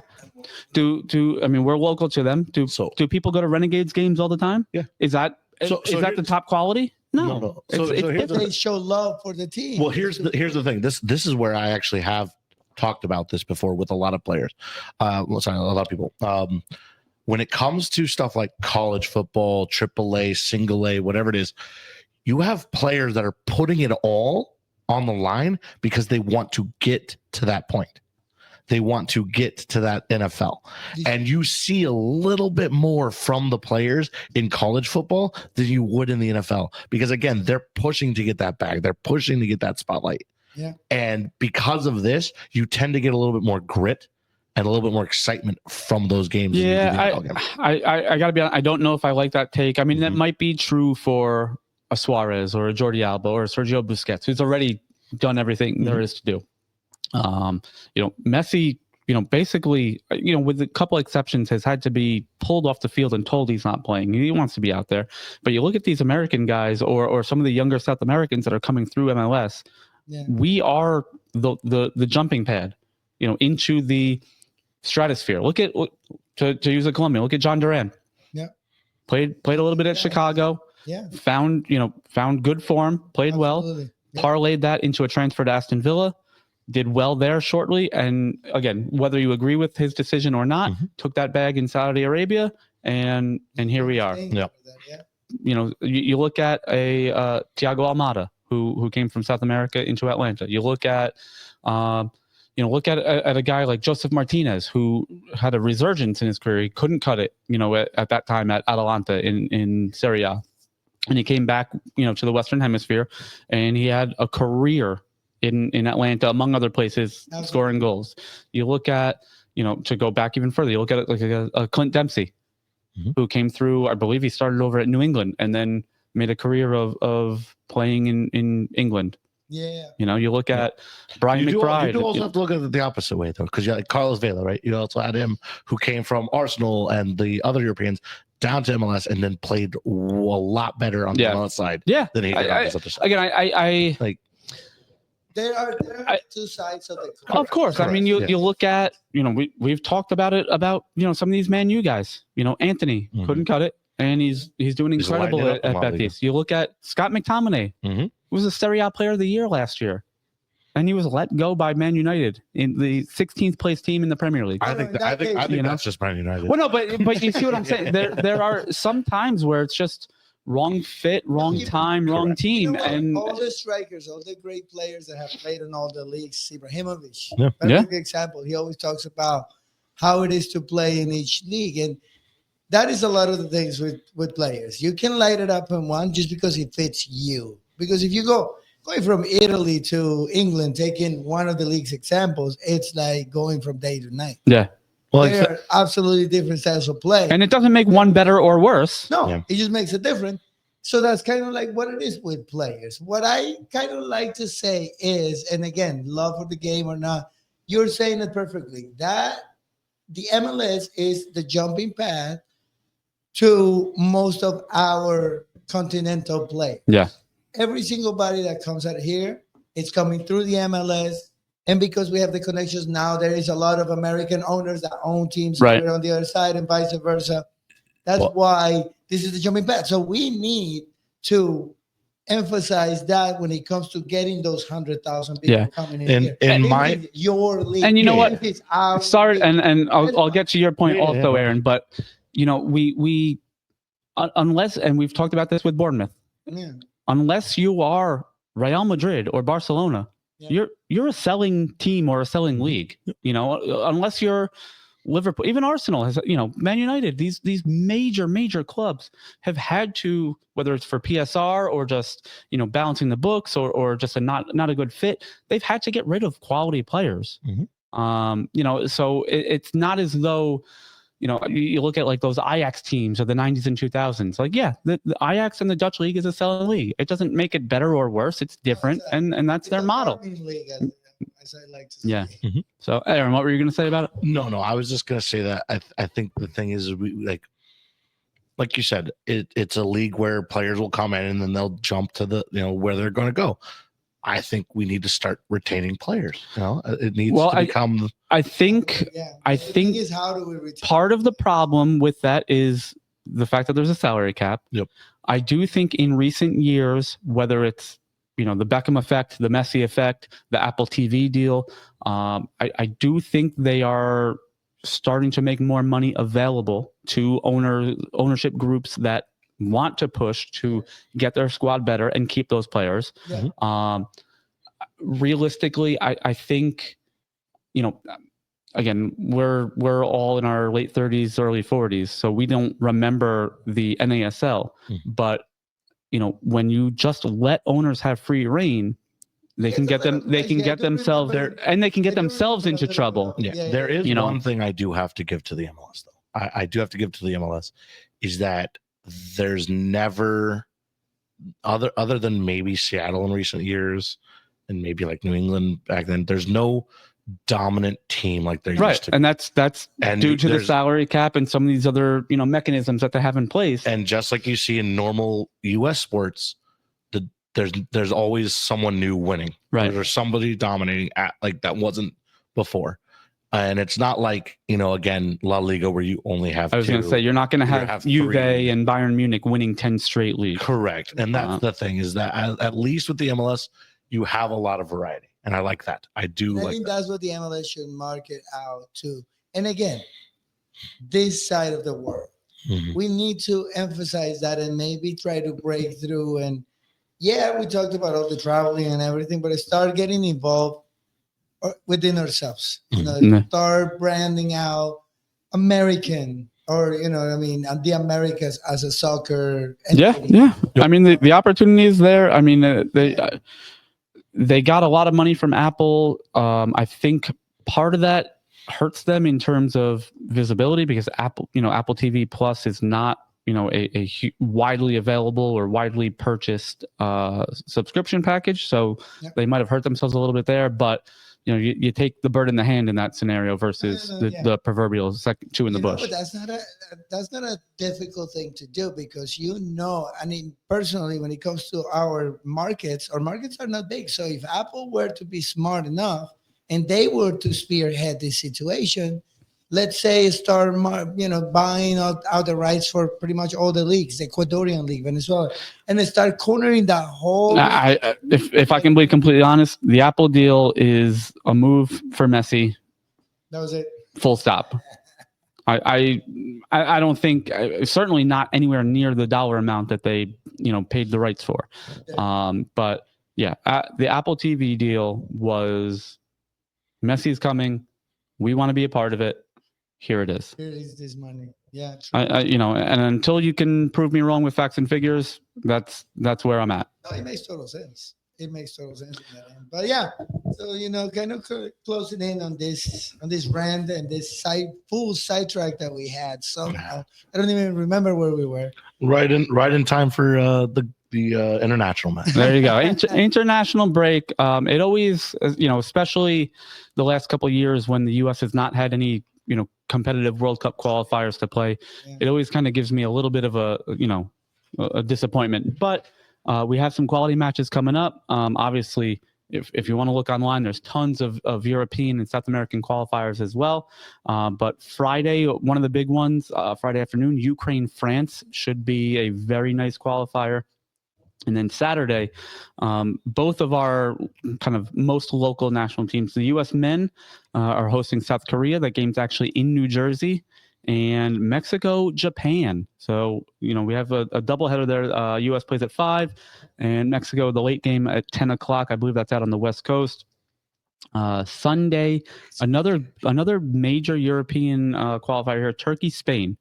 I mean, we're local to them. Do people go to Renegades games all the time? Yeah. Is that is So that the here's- top quality? No. No. It's- So it's here's different. They show love for the team. Well, here's the thing. This is where I actually have talked about this before with a lot of players. A lot of people. When it comes to stuff like college football, AAA, single A, whatever it is, you have players that are putting it all on the line because they want to get to that point. They want to get to that NFL. And you see a little bit more from the players in college football than you would in the NFL. Because again, they're pushing to get that bag. They're pushing to get that spotlight. Yeah. And because of this, you tend to get a little bit more grit and a little bit more excitement from those games. than you do the Yeah, NFL game. I gotta be honest. I don't know if I like that take. I mean, that Mhm. might be true for a Suarez or a Jordi Alba or a Sergio Busquets, who's already done everything there is to do. Messi, basically, with a couple exceptions, has had to be pulled off the field and told he's not playing. He wants to be out there. But you look at these American guys or some of the younger South Americans that are coming through MLS. Yeah. We are the jumping pad, into the stratosphere. Look at, to use a Colombian, look at John Duran. Yeah. Played a little bit at Yeah. Chicago. Yeah. Found good form, played well, Absolutely. Yeah. parlayed that into a transfer to Aston Villa, did well there shortly. And again, whether you agree with his decision or not, Mhm. took that bag in Saudi Arabia, and here we are. Yeah. Yeah. You look at a Thiago Almada who came from South America into Atlanta. You look at at a guy like Joseph Martinez, who had a resurgence in his career. He couldn't cut it, at that time at Atalanta in Serie A. And he came back, to the Western Hemisphere, and he had a career in Atlanta, among other places, Absolutely. scoring goals. You look at, to go back even further, you look at it like a Clint Dempsey, who came through. I believe he started over at New England and then made a career of playing in England. Yeah. You know, you look at Brian McBride. You do also have to look at it the opposite way, though, because you had Carlos Vela, right? You also had him who came from Arsenal and the other Europeans down to MLS and then played a lot better on the MLS side than he did on this other side. Again, I like. There are two sides of the coin. Of course. I mean, you look at, you know, we've talked about it, about, you know, some of these Man U guys. You know, Anthony couldn't cut it, and he's doing incredible at Betis. You look at Scott McTominay, who was a Serie A Player of the Year last year, and he was let go by Man United in the 16th place team in the Premier League. I think that's just Man United. Well, no, but you see what I'm saying? There are some times where it's just wrong fit, wrong time, wrong team. You know, and all the strikers, all the great players that have played in all the leagues, Ibrahimovic, Yeah. perfect example. He always talks about how it is to play in each league. And that is a lot of the things with players. You can light it up in one just because it fits you. Because if you going from Italy to England, taking one of the league's examples, it's like going from day to night. Yeah. Well, They're absolutely different styles of play. And it doesn't make one better or worse. No, it just makes it different. So that's kind of like what it is with players. What I kind of like to say is, and again, love for the game or not, you're saying it perfectly, that the MLS is the jumping pad to most of our continental play. Yeah. Every single body that comes out here, it's coming through the MLS. And because we have the connections now, there is a lot of American owners that own teams here on the other side and vice versa. That's why this is the jumping pad. So we need to emphasize that when it comes to getting those 100,000 people coming in here. In your league. And you know what? It's our Sorry, league. and I'll get to your point also, Aaron. But you know, we unless, and we've talked about this with Bournemouth, unless you are Real Madrid or Barcelona, you're a selling team or a selling league. You know, unless you're Liverpool, even Arsenal has, you know, Man United, these major clubs have had to, whether it's for PSR or just, you know, balancing the books or just a not a good fit, they've had to get rid of quality players. You know, so it's not as though, you know, you look at like those Ajax teams of the 90s and 2000s. Like, the Ajax and the Dutch league is a selling league. It doesn't make it better or worse. It's different, and that's their model. League, as I like to say. Yeah. So, Aaron, what were you going to say about it? No, I was just going to say that I think the thing is, we like you said, it's a league where players will come in and then they'll jump to the, you know, where they're going to go. I think we need to start retaining players. You know, it needs to become. I think is how do we retain? Part of the problem with that is the fact that there's a salary cap. Yep. I do think in recent years, whether it's, you know, the Beckham effect, the Messi effect, the Apple TV deal, I do think they are starting to make more money available to ownership groups that want to push to get their squad better and keep those players. Realistically, I think, you know, again, we're all in our late 30s, early 40s, so we don't remember the NASL. But you know, when you just let owners have free reign, they can get themselves into trouble. There is one thing I do have to give to the MLS, though. I do have to give to the MLS is that there's never other than maybe Seattle in recent years and maybe like New England back then, there's no dominant team like there used to be. And that's due to the salary cap and some of these other, you know, mechanisms that they have in place. And just like you see in normal US sports, there's always someone new winning. There's somebody dominating at like that wasn't before. And it's not like, you know, again, La Liga where you only have I was going to say, you're not going to have Juve and Bayern Munich winning 10 straight leagues. Correct. And that's the thing is that at least with the MLS, you have a lot of variety. And I like that. I think that's what the MLS should market out to. And again, this side of the world, we need to emphasize that and maybe try to break through. And we talked about all the traveling and everything, but start getting involved within ourselves. You know, start branding out American, or, you know what I mean, the Americas as a soccer entity. I mean, the opportunity is there. I mean, they got a lot of money from Apple. I think part of that hurts them in terms of visibility because Apple TV Plus is not, widely available or widely purchased subscription package. So they might have hurt themselves a little bit there, but you take the bird in the hand in that scenario versus the proverbial two in the bush. But that's not a difficult thing to do because I mean, personally, when it comes to our markets are not big. So if Apple were to be smart enough and they were to spearhead this situation, let's say start buying out the rights for pretty much all the leagues, the Ecuadorian League, Venezuela, and they start cornering that whole. If I can be completely honest, the Apple deal is a move for Messi. That was it. Full stop. I don't think, certainly not anywhere near the dollar amount that they paid the rights for. But yeah, the Apple TV deal was Messi's coming. We want to be a part of it. Here it is. Here is this money. Yeah. And until you can prove me wrong with facts and figures, that's where I'm at. No, it makes total sense. But yeah, so kind of closing in on this rant and this full sidetrack that we had. So I don't even remember where we were. Right in time for the international match. There you go. International break. It always, especially the last couple of years when the U.S. has not had any competitive World Cup qualifiers to play, it always kind of gives me a little bit of a disappointment. But we have some quality matches coming up. Obviously, if you want to look online, there's tons of European and South American qualifiers as well. But Friday, one of the big ones, Friday afternoon, Ukraine-France should be a very nice qualifier. And then Saturday, both of our kind of most local national teams, the U.S. men are hosting South Korea. That game's actually in New Jersey. And Mexico, Japan. So, we have a doubleheader there. U.S. plays at 5 and Mexico, the late game at 10 o'clock. I believe that's out on the West Coast. Sunday, another major European qualifier here, Turkey, Spain.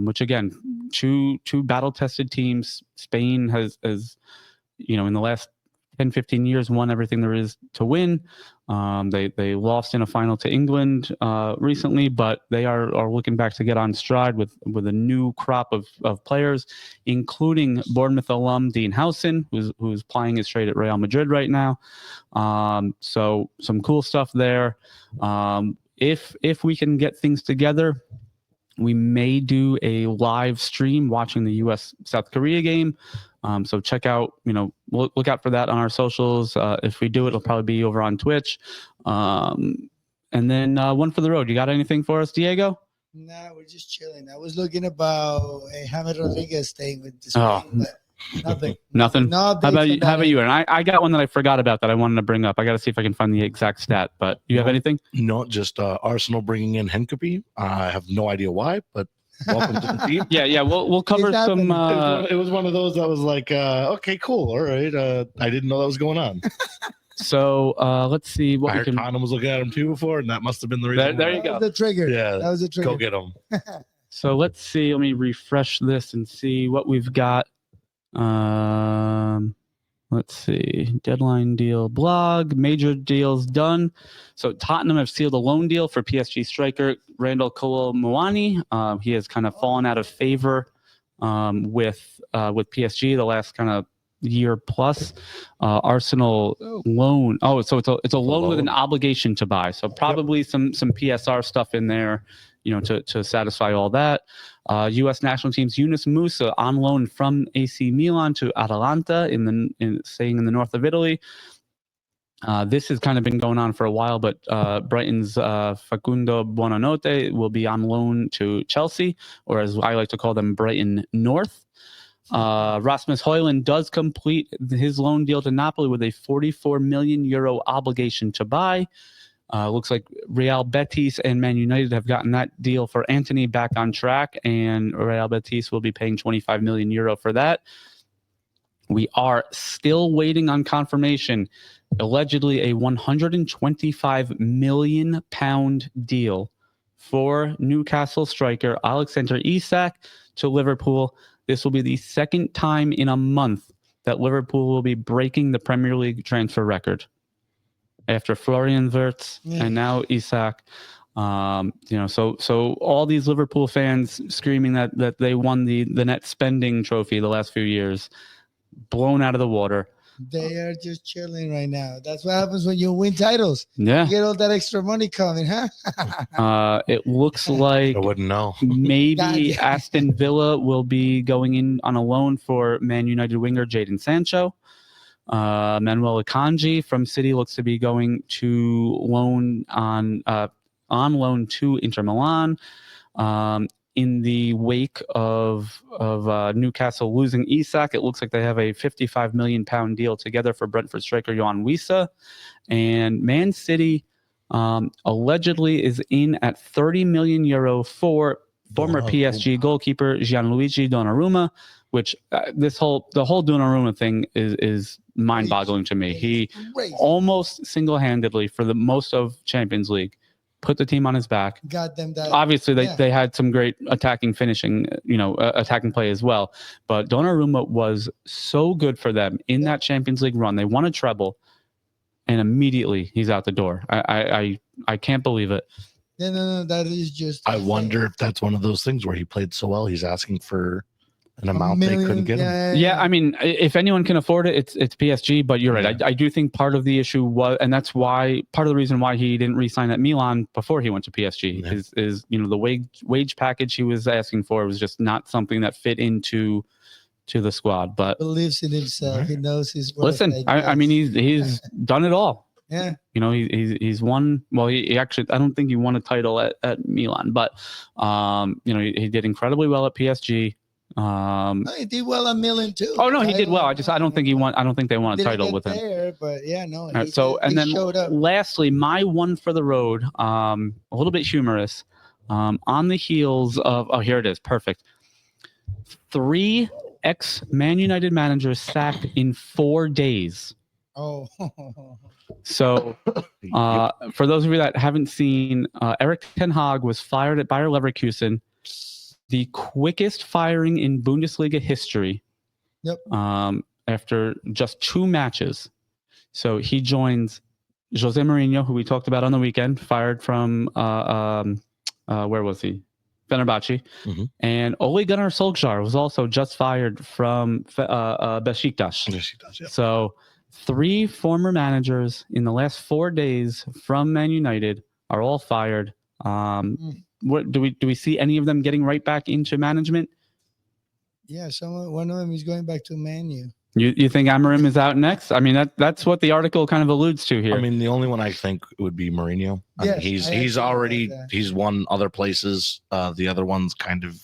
Which again, two battle-tested teams. Spain has in the last 10, 15 years won everything there is to win. They lost in a final to England recently, but they are looking back to get on stride with a new crop of players, including Bournemouth alum Dean Howson, who's plying his trade at Real Madrid right now. So some cool stuff there. If we can get things together, we may do a live stream watching the U.S. South Korea game. So check out, look out for that on our socials. If we do, it'll probably be over on Twitch. And then one for the road. You got anything for us, Diego? No, we're just chilling. I was looking about a James Rodriguez thing with this but nothing. How about you? And I got one that I forgot about that I wanted to bring up. I got to see if I can find the exact stat. But you have anything? No, just Arsenal bringing in Hincapie. I have no idea why, but welcome to the team. Yeah. We'll cover some. It was one of those that was like, okay, cool, all right. I didn't know that was going on. So let's see what I heard Tottenham was looking at him too before, and that must have been the reason. There you go. That was the trigger. Yeah, that was the trigger. Go get him. So let's see. Let me refresh this and see what we've got. Let's see. Deadline deal blog. Major deals done. So Tottenham have sealed a loan deal for PSG striker Randall Kolo Muani. He has kind of fallen out of favor with PSG the last kind of year plus. Arsenal loan. Oh, so it's a loan with an obligation to buy. So probably some PSR stuff in there, to satisfy all that. U.S. national teams Yunus Musa on loan from AC Milan to Atalanta staying in the north of Italy. This has kind of been going on for a while, but Brighton's Facundo Buonanotte will be on loan to Chelsea, or as I like to call them, Brighton North. Rasmus Højlund does complete his loan deal to Napoli with a 44 million euro obligation to buy. Looks like Real Betis and Man United have gotten that deal for Antony back on track, and Real Betis will be paying 25 million euro for that. We are still waiting on confirmation. Allegedly a 125 million pound deal for Newcastle striker Alexander Isak to Liverpool. This will be the second time in a month that Liverpool will be breaking the Premier League transfer record. After Florian Wirtz and now Isak. So all these Liverpool fans screaming that they won the net spending trophy the last few years, blown out of the water. They are just chilling right now. That's what happens when you win titles. Yeah. You get all that extra money coming, huh? It looks like I wouldn't know. maybe Aston Villa will be going in on a loan for Man United winger Jadon Sancho. Manuel Akanji from City looks to be going to loan on loan to Inter Milan. In the wake of Newcastle losing Isak, it looks like they have a £55 million deal together for Brentford striker Yohan Wissa. And Man City allegedly is in at €30 million for former PSG goalkeeper Gianluigi Donnarumma, which the whole Donnarumma thing is mind-boggling to me. He almost single-handedly, for the most of Champions League, put the team on his back. Got them that. Obviously, they had some great attacking finishing, attacking play as well. But Donnarumma was so good for them in that Champions League run. They won a treble, and immediately he's out the door. I can't believe it. No, that is just. I wonder if that's one of those things where he played so well, he's asking for an amount they couldn't get him. Yeah, I mean, if anyone can afford it, it's PSG. But you're right. I do think part of the issue was, and that's why part of the reason why he didn't re-sign at Milan before he went to PSG is the wage package he was asking for was just not something that fit into the squad. But believes in himself. He knows his worth. Listen, I mean, he's done it all. Yeah. He's won. Well, he actually, I don't think he won a title at Milan, but he did incredibly well at PSG. He did well at Milan too. Oh no, he did well. I don't think he won. I don't think they won a title with him. But yeah, no. Right, lastly, my one for the road, a little bit humorous, on the heels of here it is, perfect. 3 ex-Man United managers sacked in 4 days. Oh. So, for those of you that haven't seen, Erik ten Hag was fired at Bayer Leverkusen. The quickest firing in Bundesliga history. Yep. After just 2 matches. So he joins Jose Mourinho, who we talked about on the weekend, fired from where was he? Fenerbahce. Mm-hmm. And Ole Gunnar Solskjaer was also just fired from Besiktas. Yeah. So 3 former managers in the last 4 days from Man United are all fired. What do we see any of them getting right back into management? Yeah, one of them is going back to Man U. You think Amorim is out next? I mean, that's what the article kind of alludes to here. I mean, the only one I think would be Mourinho. I mean, he's won other places. The other ones kind of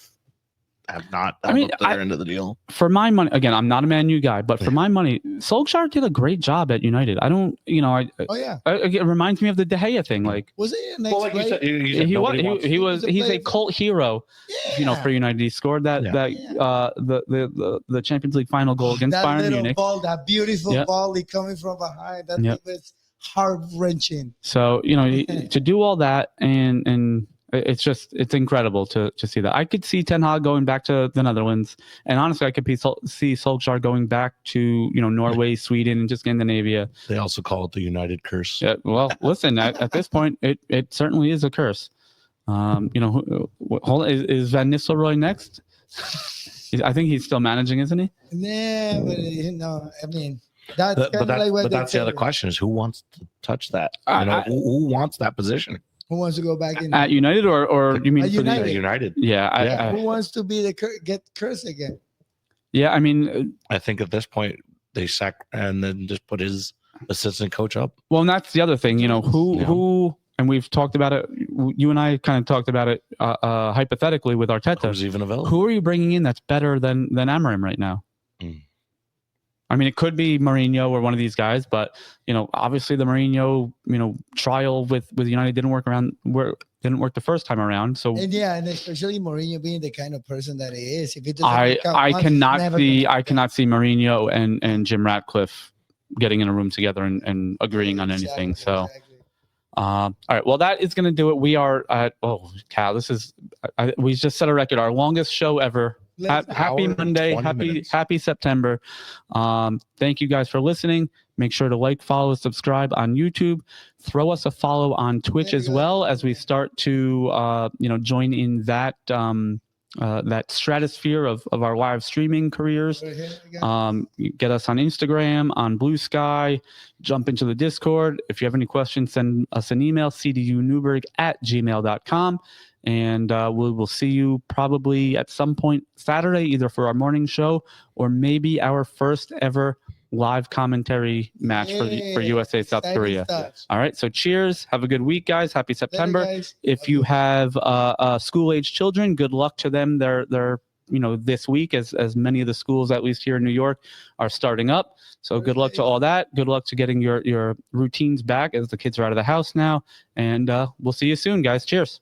have not. Their end of the deal. For my money, again, I'm not a Man U guy, but for my money, Solskjaer did a great job at United. I don't, it reminds me of the De Gea thing. Like, was he an like you said, he's a cult hero. For United, he scored the Champions League final goal against Bayern Munich. That beautiful volley coming from behind. That was heart wrenching. So to do all that and. It's incredible to see that. I could see Ten Hag going back to the Netherlands, and honestly, I could see Solskjaer going back to Norway, Sweden, and just Scandinavia. They also call it the United curse. Yeah, well, listen, at this point, it certainly is a curse. Is Van Nistelrooy next? I think he's still managing, isn't he? Yeah, but I mean. That's the other question: is who wants to touch that? Who wants that position? Who wants to go back in at United or you mean for United? the United? Yeah. Who wants to be get cursed again? Yeah, I mean, I think at this point they sack and then just put his assistant coach up. Well, and that's the other thing, who, and we've talked about it. You and I kind of talked about it hypothetically with Arteta. Who's even available? Who are you bringing in that's better than Amorim right now? I mean, it could be Mourinho or one of these guys, but obviously the Mourinho, trial with United didn't work the first time around. So and especially Mourinho being the kind of person that he is. If it doesn't I cannot see Mourinho and Jim Ratcliffe getting in a room together and agreeing on anything. So, all right, well, that is going to do it. We are at Cal. This is we just set a record, our longest show ever. Happy Monday, happy September. Thank you guys for listening. Make sure to like, follow, subscribe on YouTube. Throw us a follow on Twitch There you as go. well as we start to join in that that stratosphere of our live streaming careers. Over here again. You get us on Instagram, on Blue Sky, jump into the Discord. If you have any questions, send us an email, cdunewberg@gmail.com. And we will see you probably at some point Saturday, either for our morning show or maybe our first ever live commentary match for Yeah, USA South exciting Korea. stuff. All right. So cheers. Have a good week, guys. Happy Later, September. guys. If you have school-age children, good luck to them. They're this week, as many of the schools, at least here in New York, are starting up. So good luck to all that. Good luck to getting your routines back as the kids are out of the house now. And we'll see you soon, guys. Cheers.